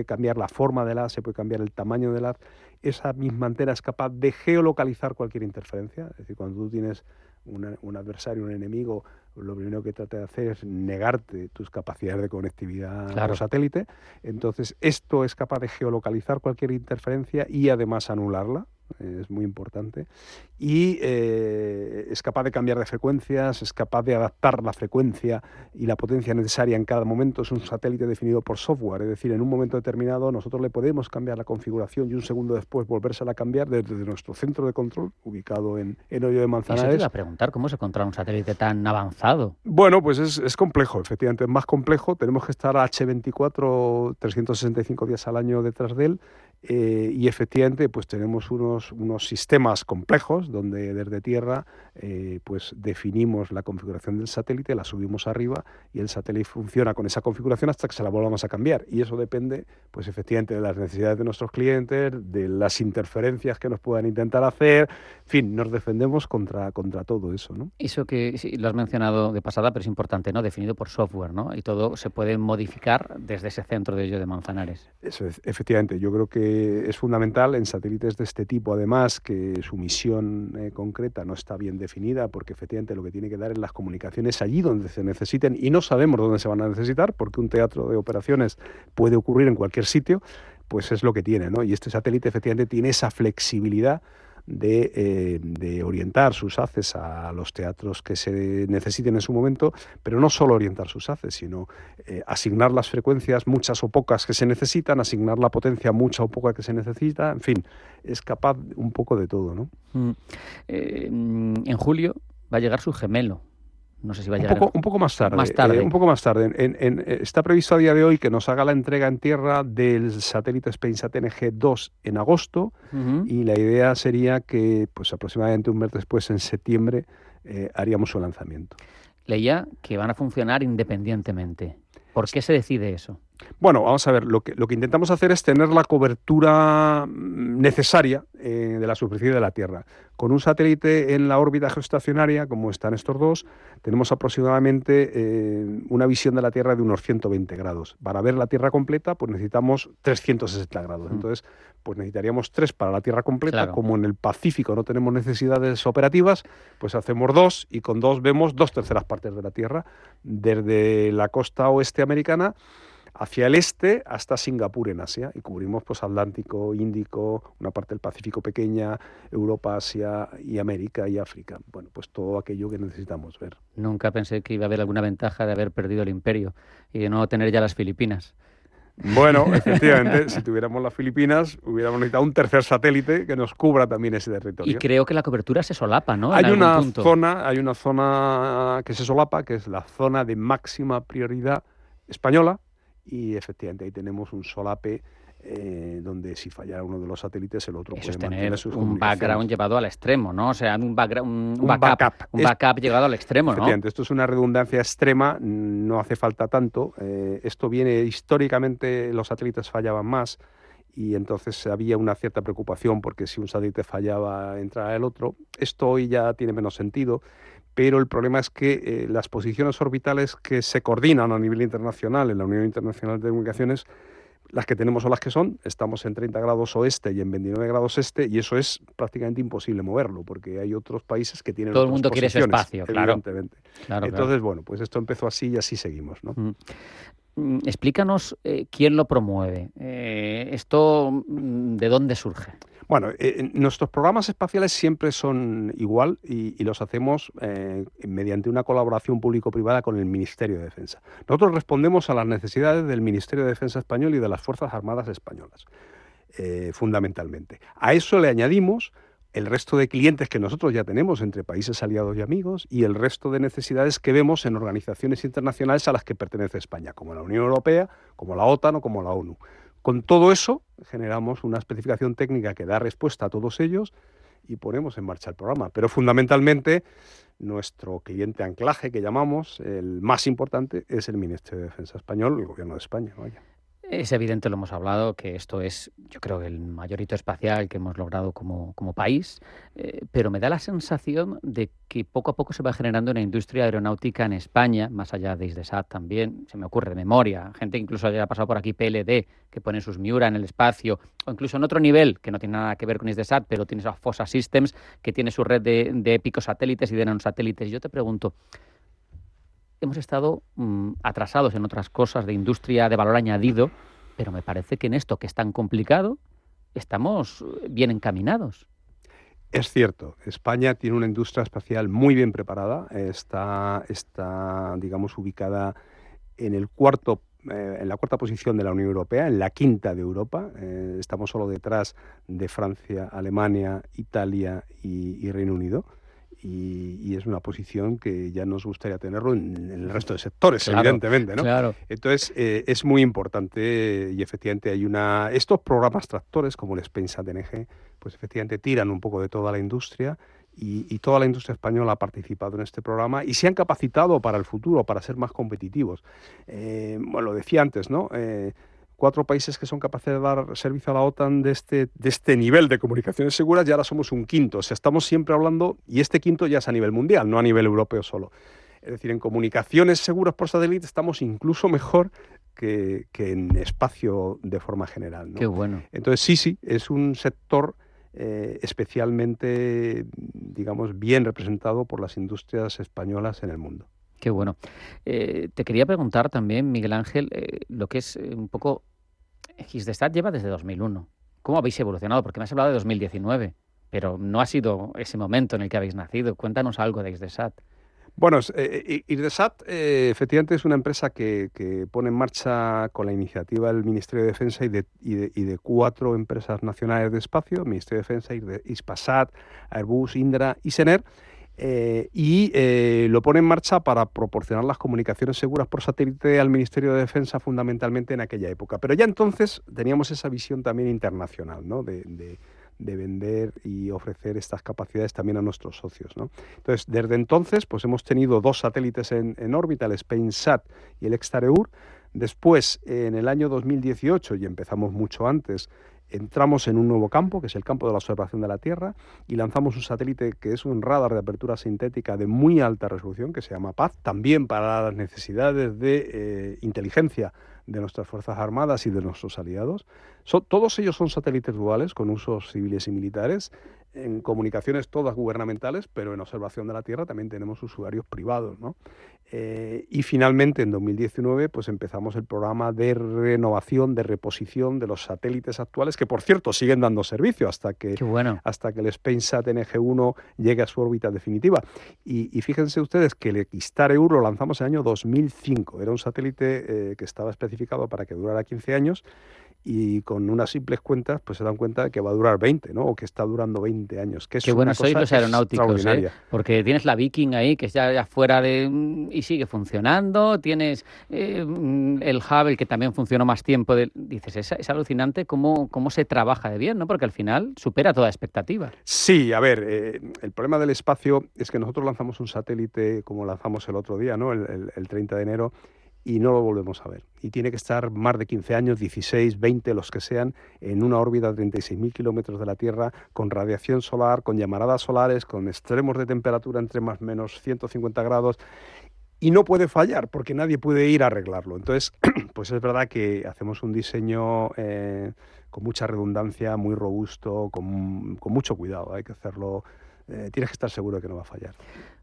cambiar la forma del haz, se puede cambiar el tamaño del haz. Esa misma antena es capaz de geolocalizar cualquier interferencia, es decir, cuando tú tienes un adversario, un enemigo, lo primero que trata de hacer es negarte tus capacidades de conectividad por satélite. Entonces, esto es capaz de geolocalizar cualquier interferencia y además anularla. Es muy importante, y es capaz de cambiar de frecuencias, es capaz de adaptar la frecuencia y la potencia necesaria en cada momento. Es un satélite definido por software, es decir, en un momento determinado nosotros le podemos cambiar la configuración y un segundo después volvérsela a cambiar desde nuestro centro de control ubicado en Hoyo de Manzanares. Eso te iba a preguntar, ¿cómo se controla un satélite tan avanzado? Bueno, pues es complejo, efectivamente, es más complejo. Tenemos que estar a H24 365 días al año detrás de él. Y efectivamente pues tenemos unos sistemas complejos donde desde tierra pues definimos la configuración del satélite, la subimos arriba y el satélite funciona con esa configuración hasta que se la volvamos a cambiar, y eso depende pues efectivamente de las necesidades de nuestros clientes, de las interferencias que nos puedan intentar hacer, en fin, nos defendemos contra todo eso, ¿no? Eso que sí, lo has mencionado de pasada, pero es importante, ¿no? Definido por software, ¿no? Y todo se puede modificar desde ese centro de Hoyo de Manzanares. Eso es, efectivamente, yo creo que es fundamental en satélites de este tipo, además, que su misión concreta no está bien definida, porque efectivamente lo que tiene que dar es las comunicaciones allí donde se necesiten, y no sabemos dónde se van a necesitar, porque un teatro de operaciones puede ocurrir en cualquier sitio, pues es lo que tiene, ¿no? Y este satélite efectivamente tiene esa flexibilidad de orientar sus haces a los teatros que se necesiten en su momento, pero no solo orientar sus haces, sino asignar las frecuencias, muchas o pocas que se necesitan, asignar la potencia, mucha o poca que se necesita, en fin, es capaz un poco de todo, ¿no? En julio va a llegar su gemelo. No sé si va a llegar un poco más tarde. Un poco más tarde. Está previsto a día de hoy que nos haga la entrega en tierra del satélite SpainSat NG-2 en agosto, y la idea sería que pues aproximadamente un mes después, en septiembre, haríamos su lanzamiento. Leía que van a funcionar independientemente. ¿Por qué se decide eso? Bueno, vamos a ver, lo que intentamos hacer es tener la cobertura necesaria de la superficie de la Tierra. Con un satélite en la órbita geoestacionaria, como están estos dos, tenemos aproximadamente una visión de la Tierra de unos 120 grados. Para ver la Tierra completa, pues necesitamos 360 grados. Entonces, pues necesitaríamos 3 para la Tierra completa. Claro. Como en el Pacífico no tenemos necesidades operativas, pues hacemos 2, y con 2 vemos 2/3 partes de la Tierra, desde la costa oeste americana hacia el este hasta Singapur en Asia, y cubrimos pues Atlántico, Índico, una parte del Pacífico pequeña, Europa, Asia y América y África. Bueno, pues todo aquello que necesitamos ver. Nunca pensé que iba a haber alguna ventaja de haber perdido el imperio y de no tener ya las Filipinas. Bueno, efectivamente, si tuviéramos las Filipinas, hubiéramos necesitado un tercer satélite que nos cubra también ese territorio. Y creo que la cobertura se solapa, ¿no? Hay una zona que se solapa, que es la zona de máxima prioridad española, y efectivamente ahí tenemos un solape donde si fallara uno de los satélites, el otro Eso puede es mantener tener sus un background llevado al extremo, ¿no? O sea, un backup llevado al extremo, ¿no? Efectivamente, esto es una redundancia extrema, no hace falta tanto. Esto viene históricamente, los satélites fallaban más, y entonces había una cierta preocupación porque si un satélite fallaba, entraba el otro. Esto hoy ya tiene menos sentido, pero el problema es que las posiciones orbitales que se coordinan a nivel internacional en la Unión Internacional de Comunicaciones, las que tenemos son las que son. Estamos en 30 grados oeste y en 29 grados este, y eso es prácticamente imposible moverlo, porque hay otros países que tienen todo otras el mundo quiere su espacio, evidentemente. Claro. Entonces, bueno, pues esto empezó así y así seguimos, ¿no? Explícanos quién lo promueve. ¿Esto de dónde surge? Bueno, nuestros programas espaciales siempre son igual y los hacemos mediante una colaboración público-privada con el Ministerio de Defensa. Nosotros respondemos a las necesidades del Ministerio de Defensa español y de las Fuerzas Armadas españolas, fundamentalmente. A eso le añadimos el resto de clientes que nosotros ya tenemos entre países aliados y amigos, y el resto de necesidades que vemos en organizaciones internacionales a las que pertenece España, como la Unión Europea, como la OTAN o como la ONU. Con todo eso generamos una especificación técnica que da respuesta a todos ellos y ponemos en marcha el programa. Pero fundamentalmente nuestro cliente anclaje, que llamamos, el más importante, es el Ministerio de Defensa español, el Gobierno de España. Vaya. Es evidente, lo hemos hablado, que esto es, yo creo, el mayor hito espacial que hemos logrado como país, pero me da la sensación de que poco a poco se va generando una industria aeronáutica en España, más allá de Hisdesat también, se me ocurre de memoria, gente incluso haya pasado por aquí, PLD, que pone sus Miura en el espacio, o incluso en otro nivel, que no tiene nada que ver con Hisdesat, pero tiene esa Fossa Systems, que tiene su red de picosatélites y de nanosatélites. Yo te pregunto, hemos estado atrasados en otras cosas de industria de valor añadido, pero me parece que en esto que es tan complicado estamos bien encaminados. Es cierto, España tiene una industria espacial muy bien preparada, está digamos, ubicada en la cuarta posición de la Unión Europea, en la quinta de Europa. Estamos solo detrás de Francia, Alemania, Italia y Reino Unido. Y es una posición que ya nos gustaría tenerlo en el resto de sectores, claro, evidentemente, ¿no? Claro. Entonces, es muy importante, y efectivamente estos programas tractores como el SpainSat-NG, pues efectivamente tiran un poco de toda la industria, y toda la industria española ha participado en este programa y se han capacitado para el futuro, para ser más competitivos. Bueno, lo decía antes, ¿no? 4 países que son capaces de dar servicio a la OTAN de este nivel de comunicaciones seguras, y ahora somos un quinto. O sea, estamos siempre hablando, y este quinto ya es a nivel mundial, no a nivel europeo solo. Es decir, en comunicaciones seguras por satélite estamos incluso mejor que en espacio de forma general, ¿no? Qué bueno. Entonces, sí, es un sector especialmente, digamos, bien representado por las industrias españolas en el mundo. Qué bueno. Te quería preguntar también, Miguel Ángel, lo que es un poco... Hisdesat lleva desde 2001. ¿Cómo habéis evolucionado? Porque me has hablado de 2019, pero no ha sido ese momento en el que habéis nacido. Cuéntanos algo de Hisdesat. Bueno, Hisdesat efectivamente es una empresa que pone en marcha con la iniciativa del Ministerio de Defensa y de 4 empresas nacionales de espacio, Ministerio de Defensa, Hispasat, Airbus, Indra y Sener, lo pone en marcha para proporcionar las comunicaciones seguras por satélite al Ministerio de Defensa fundamentalmente en aquella época. Pero ya entonces teníamos esa visión también internacional, ¿no? de vender y ofrecer estas capacidades también a nuestros socios, ¿no? Entonces, desde entonces, pues hemos tenido 2 satélites en órbita, el SpainSat y el Extareur. Después, en el año 2018, y empezamos mucho antes, entramos en un nuevo campo, que es el campo de la observación de la Tierra, y lanzamos un satélite que es un radar de apertura sintética de muy alta resolución, que se llama PAZ, también para las necesidades de inteligencia de nuestras Fuerzas Armadas y de nuestros aliados. Todos ellos son satélites duales, con usos civiles y militares. en comunicaciones todas gubernamentales, pero en observación de la Tierra también tenemos usuarios privados, ¿no? Y finalmente, en 2019, pues empezamos el programa de renovación, de reposición de los satélites actuales, que por cierto siguen dando servicio hasta que el SpainSat NG-1 llegue a su órbita definitiva. Y fíjense ustedes que el Xstar Eur lo lanzamos en el año 2005. Era un satélite que estaba especificado para que durara 15 años, y con unas simples cuentas pues se dan cuenta de que va a durar 20, ¿no? O que está durando 20 años. Que es Qué buenos una cosa sois los aeronáuticos, porque tienes la Viking ahí, que está ya fuera y sigue funcionando, tienes el Hubble, que también funcionó más tiempo. Dices, es alucinante cómo se trabaja de bien, ¿no? Porque al final supera toda expectativa. Sí, a ver, el problema del espacio es que nosotros lanzamos un satélite como lanzamos el otro día, ¿no? El 30 de enero, y no lo volvemos a ver. Y tiene que estar más de 15 años, 16, 20, los que sean, en una órbita de 36.000 kilómetros de la Tierra, con radiación solar, con llamaradas solares, con extremos de temperatura entre más o menos 150 grados, y no puede fallar, porque nadie puede ir a arreglarlo. Entonces, pues es verdad que hacemos un diseño con mucha redundancia, muy robusto, con mucho cuidado. Hay que hacerlo, tienes que estar seguro de que no va a fallar.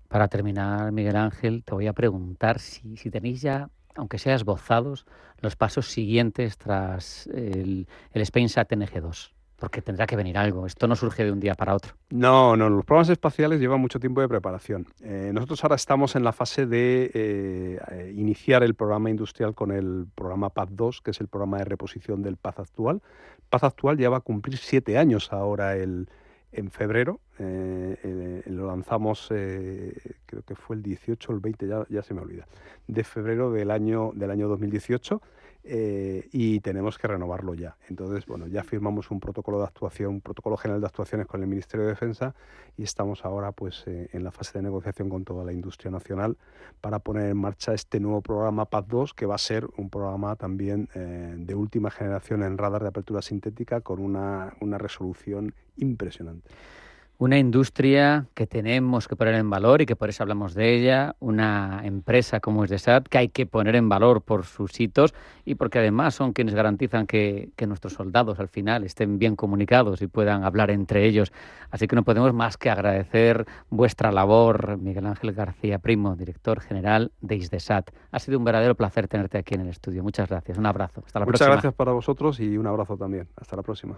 Para terminar, Miguel Ángel, te voy a preguntar si tenéis ya, aunque sea esbozados, los pasos siguientes tras el SpainSat NG-2. Porque tendrá que venir algo. Esto no surge de un día para otro. No, los programas espaciales llevan mucho tiempo de preparación. Nosotros ahora estamos en la fase de iniciar el programa industrial con el programa PAZ-2, que es el programa de reposición del PAZ actual. PAZ actual ya va a cumplir 7 años ahora en febrero. Lo lanzamos, creo que fue el 18 o el 20, ya se me olvida, de febrero del año 2018, y tenemos que renovarlo ya. Entonces, bueno, ya firmamos un protocolo de actuación, un protocolo general de actuaciones con el Ministerio de Defensa, y estamos ahora pues en la fase de negociación con toda la industria nacional para poner en marcha este nuevo programa PAZ-2, que va a ser un programa también de última generación en radar de apertura sintética con una resolución impresionante. Una industria que tenemos que poner en valor y que por eso hablamos de ella, una empresa como Hisdesat que hay que poner en valor por sus hitos y porque además son quienes garantizan que nuestros soldados al final estén bien comunicados y puedan hablar entre ellos. Así que no podemos más que agradecer vuestra labor, Miguel Ángel García Primo, director general de Hisdesat. Ha sido un verdadero placer tenerte aquí en el estudio. Muchas gracias. Un abrazo. Hasta la próxima. Muchas gracias para vosotros y un abrazo también. Hasta la próxima.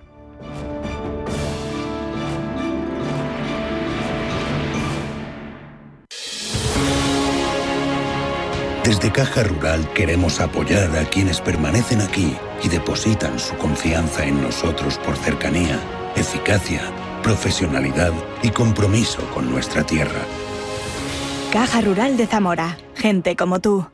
Desde Caja Rural queremos apoyar a quienes permanecen aquí y depositan su confianza en nosotros por cercanía, eficacia, profesionalidad y compromiso con nuestra tierra. Caja Rural de Zamora. Gente como tú.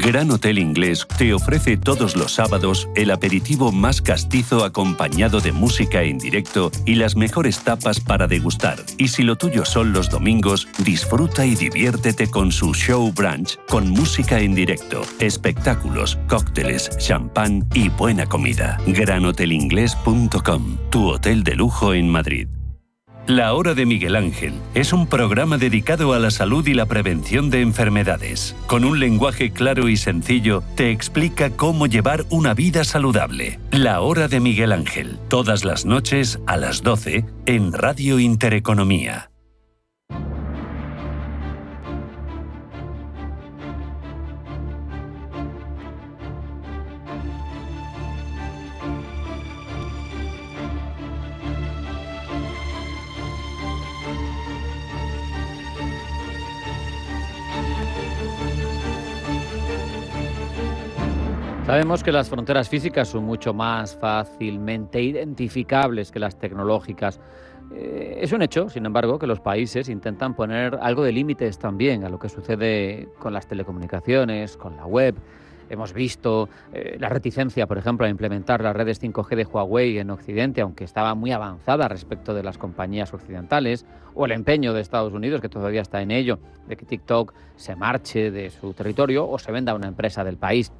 Gran Hotel Inglés te ofrece todos los sábados el aperitivo más castizo acompañado de música en directo y las mejores tapas para degustar. Y si lo tuyo son los domingos, disfruta y diviértete con su show brunch con música en directo, espectáculos, cócteles, champán y buena comida. GranHotelInglés.com, tu hotel de lujo en Madrid. La Hora de Miguel Ángel es un programa dedicado a la salud y la prevención de enfermedades. Con un lenguaje claro y sencillo, te explica cómo llevar una vida saludable. La Hora de Miguel Ángel, todas las noches a las 12 en Radio Intereconomía. Sabemos que las fronteras físicas son mucho más fácilmente identificables que las tecnológicas. Es un hecho, sin embargo, que los países intentan poner algo de límites también a lo que sucede con las telecomunicaciones, con la web. Hemos visto la reticencia, por ejemplo, a implementar las redes 5G de Huawei en Occidente, aunque estaba muy avanzada respecto de las compañías occidentales, o el empeño de Estados Unidos, que todavía está en ello, de que TikTok se marche de su territorio o se venda a una empresa del país.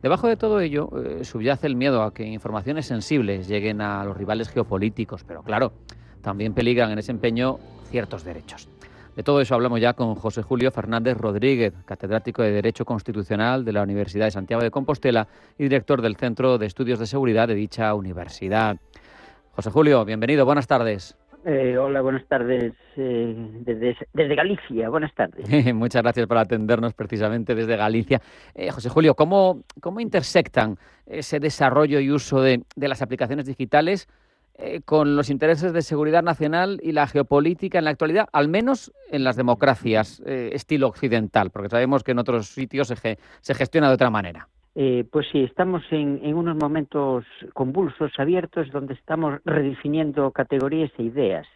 Debajo de todo ello subyace el miedo a que informaciones sensibles lleguen a los rivales geopolíticos, pero claro, también peligran en ese empeño ciertos derechos. De todo eso hablamos ya con José Julio Fernández Rodríguez, catedrático de Derecho Constitucional de la Universidad de Santiago de Compostela y director del Centro de Estudios de Seguridad de dicha universidad. José Julio, bienvenido, buenas tardes. Hola, buenas tardes desde Galicia, buenas tardes. Muchas gracias por atendernos precisamente desde Galicia. José Julio, ¿cómo intersectan ese desarrollo y uso de las aplicaciones digitales con los intereses de seguridad nacional y la geopolítica en la actualidad, al menos en las democracias estilo occidental? Porque sabemos que en otros sitios se gestiona de otra manera. Pues sí, estamos en unos momentos convulsos, abiertos, donde estamos redefiniendo categorías e ideas.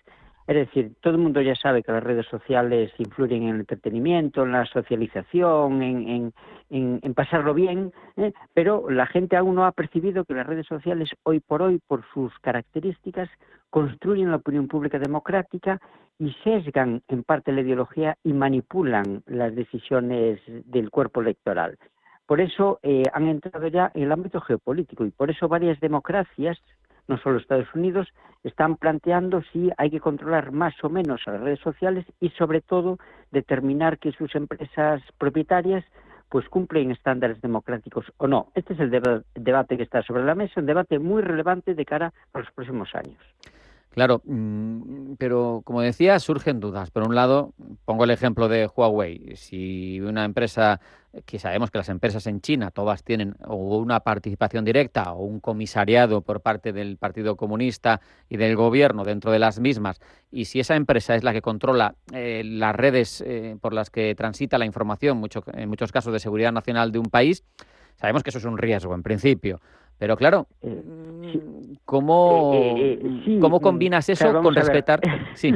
Es decir, todo el mundo ya sabe que las redes sociales influyen en el entretenimiento, en la socialización, en pasarlo bien, pero la gente aún no ha percibido que las redes sociales, hoy, por sus características, construyen la opinión pública democrática y sesgan en parte la ideología y manipulan las decisiones del cuerpo electoral. Por eso han entrado ya en el ámbito geopolítico y por eso varias democracias, no solo Estados Unidos, están planteando si hay que controlar más o menos a las redes sociales y sobre todo determinar que sus empresas propietarias pues cumplen estándares democráticos o no. Este es el debate que está sobre la mesa, un debate muy relevante de cara a los próximos años. Claro, pero como decía, surgen dudas. Por un lado, pongo el ejemplo de Huawei. Si una empresa, que sabemos que las empresas en China todas tienen o una participación directa o un comisariado por parte del Partido Comunista y del gobierno dentro de las mismas, y si esa empresa es la que controla las redes por las que transita la información, en muchos casos de seguridad nacional de un país, sabemos que eso es un riesgo en principio. Pero claro, ¿cómo combinas eso con respetar? Sí.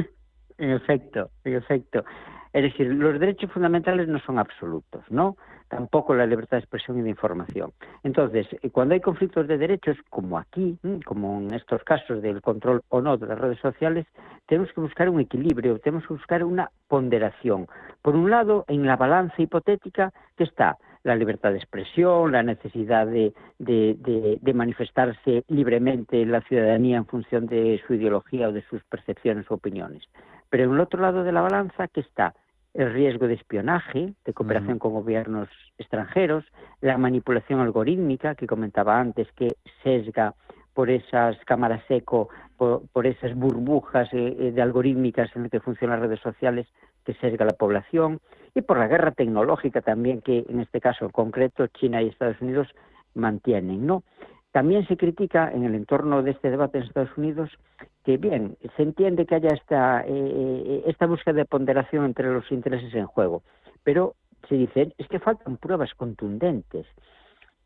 En efecto. Es decir, los derechos fundamentales no son absolutos, ¿no? Tampoco la libertad de expresión y de información. Entonces, cuando hay conflictos de derechos, como aquí, como en estos casos del control o no de las redes sociales, tenemos que buscar un equilibrio, tenemos que buscar una ponderación. Por un lado, en la balanza hipotética que está la libertad de expresión, la necesidad de manifestarse libremente la ciudadanía en función de su ideología o de sus percepciones o opiniones. Pero en el otro lado de la balanza que está el riesgo de espionaje, de cooperación con gobiernos extranjeros, la manipulación algorítmica que comentaba antes, que sesga por esas cámaras eco, por esas burbujas de algorítmicas en las que funcionan las redes sociales, que sesga la población, y por la guerra tecnológica también, que en este caso en concreto China y Estados Unidos mantienen, ¿no? También se critica en el entorno de este debate en Estados Unidos que, bien, se entiende que haya esta búsqueda de ponderación entre los intereses en juego, pero se dice, es que faltan pruebas contundentes.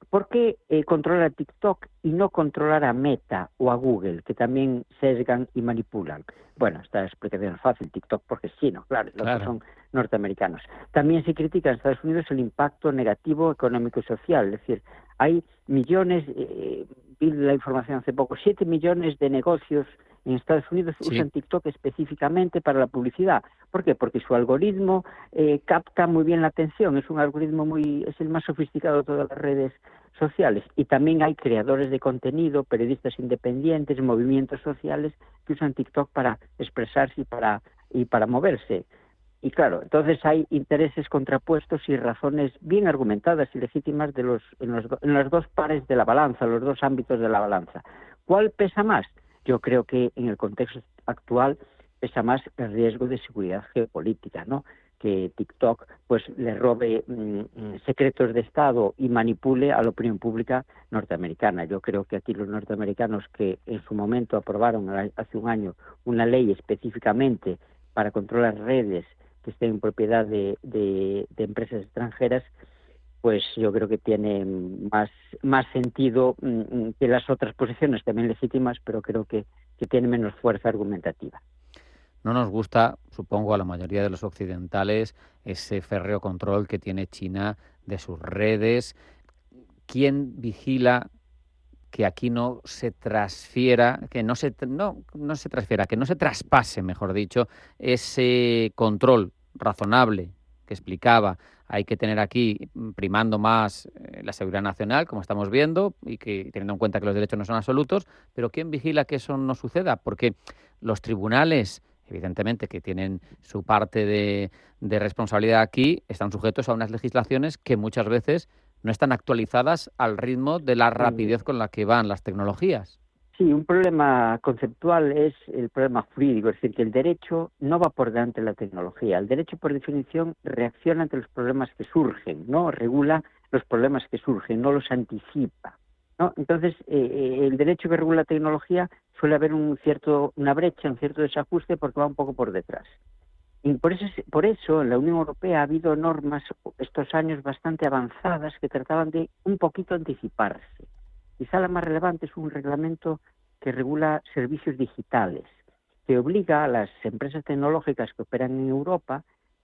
¿Por qué controlar a TikTok y no controlar a Meta o a Google, que también sesgan y manipulan? Bueno, esta explicación es fácil, TikTok porque es chino, claro, los otros son norteamericanos. También se critica en Estados Unidos el impacto negativo económico y social, es decir, hay millones, vi la información hace poco, 7 millones de negocios en Estados Unidos usan TikTok específicamente para la publicidad. ¿Por qué? Porque su algoritmo capta muy bien la atención, es un algoritmo es el más sofisticado de todas las redes sociales. Y también hay creadores de contenido, periodistas independientes, movimientos sociales que usan TikTok para expresarse y para moverse. Y claro, entonces hay intereses contrapuestos y razones bien argumentadas y legítimas en los dos pares de la balanza, los dos ámbitos de la balanza. ¿Cuál pesa más? Yo creo que en el contexto actual pesa más el riesgo de seguridad geopolítica, ¿no? Que TikTok pues le robe secretos de Estado y manipule a la opinión pública norteamericana. Yo creo que aquí los norteamericanos, que en su momento aprobaron hace un año una ley específicamente para controlar redes que estén en propiedad de empresas extranjeras, pues yo creo que tiene más sentido que las otras posiciones, también legítimas, pero creo que tiene menos fuerza argumentativa. No nos gusta, supongo, a la mayoría de los occidentales ese férreo control que tiene China de sus redes. ¿Quién vigila que aquí no se transfiera, que no se traspase, mejor dicho, ese control razonable que explicaba? Hay que tener aquí primando más la seguridad nacional, como estamos viendo, y que teniendo en cuenta que los derechos no son absolutos, pero ¿quién vigila que eso no suceda? Porque los tribunales, evidentemente, que tienen su parte de responsabilidad aquí, están sujetos a unas legislaciones que muchas veces no están actualizadas al ritmo de la rapidez con la que van las tecnologías. Sí, un problema conceptual es el problema jurídico, es decir, que el derecho no va por delante de la tecnología. El derecho, por definición, reacciona ante los problemas que surgen, ¿no? Regula los problemas que surgen, no los anticipa, ¿no? Entonces, el derecho que regula la tecnología suele haber una brecha, un cierto desajuste, porque va un poco por detrás. Y por eso en la Unión Europea ha habido normas estos años bastante avanzadas que trataban de un poquito anticiparse. Quizá la más relevante es un reglamento que regula servicios digitales, que obliga a las empresas tecnológicas que operan en Europa,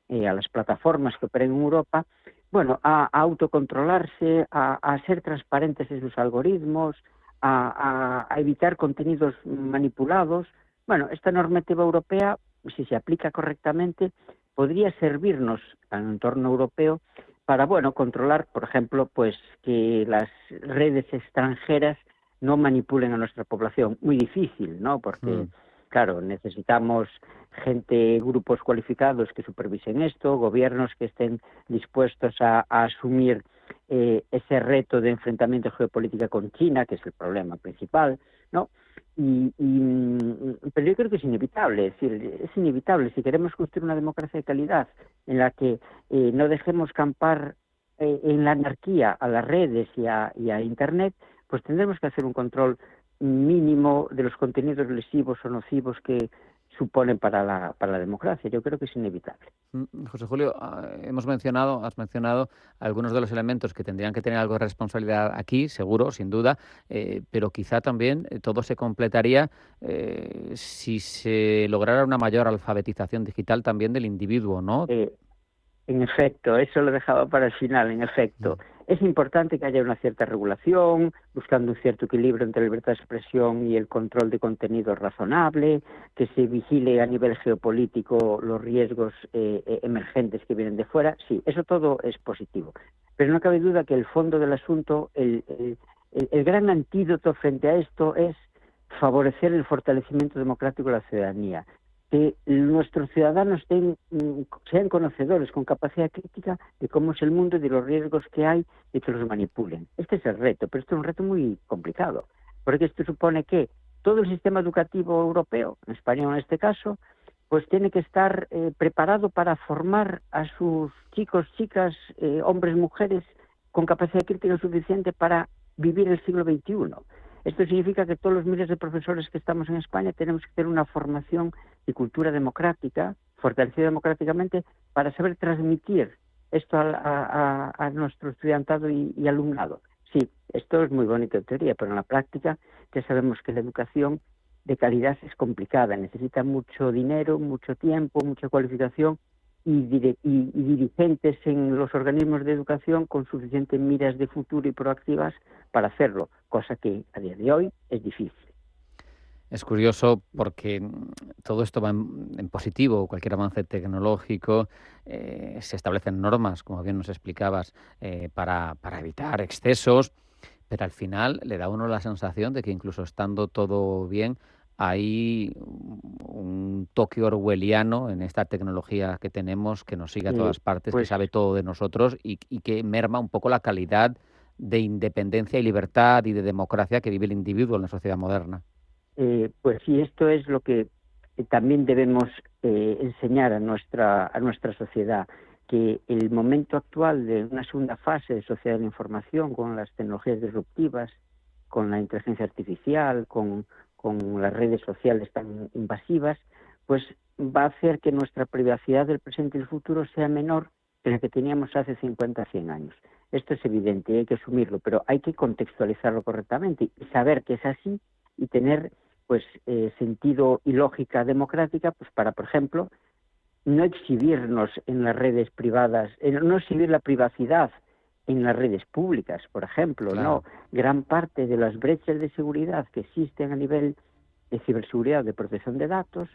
a las plataformas que operan en Europa, bueno, a autocontrolarse, a ser transparentes en sus algoritmos, a evitar contenidos manipulados. Bueno, esta normativa europea, si se aplica correctamente, podría servirnos al entorno europeo para, bueno, controlar, por ejemplo, pues que las redes extranjeras no manipulen a nuestra población. Muy difícil, ¿no? Porque, claro, necesitamos grupos cualificados que supervisen esto, gobiernos que estén dispuestos a asumir ese reto de enfrentamiento geopolítica con China, que es el problema principal, ¿no? Pero yo creo que es inevitable, es decir, es inevitable. Si queremos construir una democracia de calidad en la que no dejemos campar en la anarquía a las redes y a Internet, pues tendremos que hacer un control mínimo de los contenidos lesivos o nocivos que suponen para la democracia. Yo creo que es inevitable. José Julio, has mencionado algunos de los elementos que tendrían que tener algo de responsabilidad aquí, seguro, sin duda, pero quizá también todo se completaría si se lograra una mayor alfabetización digital también del individuo, ¿no? En efecto, eso lo dejaba para el final, en efecto. Es importante que haya una cierta regulación, buscando un cierto equilibrio entre la libertad de expresión y el control de contenido razonable, que se vigile a nivel geopolítico los riesgos emergentes que vienen de fuera. Sí, eso todo es positivo. Pero no cabe duda que el fondo del asunto, el gran antídoto frente a esto es favorecer el fortalecimiento democrático de la ciudadanía. Que nuestros ciudadanos sean conocedores con capacidad crítica de cómo es el mundo y de los riesgos que hay y que los manipulen. Este es el reto, pero este es un reto muy complicado, porque esto supone que todo el sistema educativo europeo, en español en este caso, pues tiene que estar preparado para formar a sus chicos, chicas, hombres, mujeres, con capacidad crítica suficiente para vivir el siglo XXI. Esto significa que todos los miles de profesores que estamos en España tenemos que tener una formación y cultura democrática, fortalecida democráticamente, para saber transmitir esto a nuestro estudiantado y alumnado. Sí, esto es muy bonito en teoría, pero en la práctica ya sabemos que la educación de calidad es complicada, necesita mucho dinero, mucho tiempo, mucha cualificación y dirigentes en los organismos de educación con suficientes miras de futuro y proactivas para hacerlo, cosa que a día de hoy es difícil. Es curioso porque todo esto va en positivo, cualquier avance tecnológico, se establecen normas, como bien nos explicabas, para evitar excesos, pero al final le da a uno la sensación de que incluso estando todo bien, hay un toque orwelliano en esta tecnología que tenemos, que nos sigue a todas partes, que sabe todo de nosotros y que merma un poco la calidad de independencia y libertad y de democracia que vive el individuo en la sociedad moderna. Pues sí, esto es lo que también debemos enseñar a nuestra sociedad, que el momento actual de una segunda fase de sociedad de la información, con las tecnologías disruptivas, con la inteligencia artificial, con las redes sociales tan invasivas, pues va a hacer que nuestra privacidad del presente y el futuro sea menor que la que teníamos hace 50, 100 años. Esto es evidente, hay que asumirlo, pero hay que contextualizarlo correctamente y saber que es así y tener pues sentido y lógica democrática pues para, por ejemplo, no exhibirnos en las redes privadas, no exhibir la privacidad en las redes públicas, por ejemplo, claro. ¿No? Gran parte de las brechas de seguridad que existen a nivel de ciberseguridad, de protección de datos,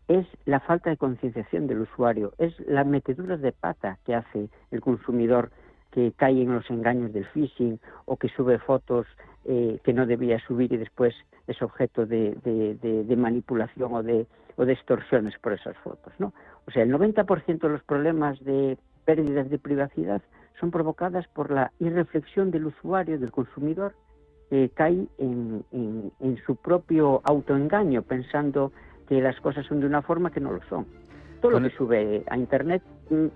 es la falta de concienciación del usuario, es las meteduras de pata que hace el consumidor que cae en los engaños del phishing o que sube fotos que no debía subir y después es objeto de manipulación o de extorsiones por esas fotos, ¿no? O sea, el 90% de los problemas de pérdidas de privacidad son provocadas por la irreflexión del usuario, del consumidor, cae en su propio autoengaño, pensando que las cosas son de una forma que no lo son. Todo lo que sube a Internet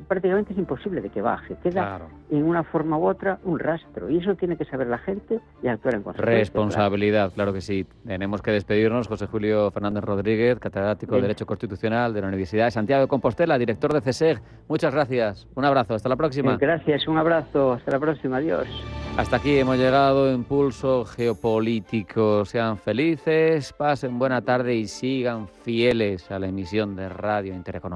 prácticamente es imposible de que baje. Queda en una forma u otra un rastro. Y eso tiene que saber la gente y actuar en consecuencia. Responsabilidad, claro que sí. Tenemos que despedirnos. José Julio Fernández Rodríguez, catedrático de Derecho Constitucional de la Universidad de Santiago de Compostela, director de CSEG. Muchas gracias. Un abrazo. Hasta la próxima. Gracias. Un abrazo. Hasta la próxima. Adiós. Hasta aquí hemos llegado. Impulso Geopolítico. Sean felices, pasen buena tarde y sigan fieles a la emisión de Radio Intereconomía.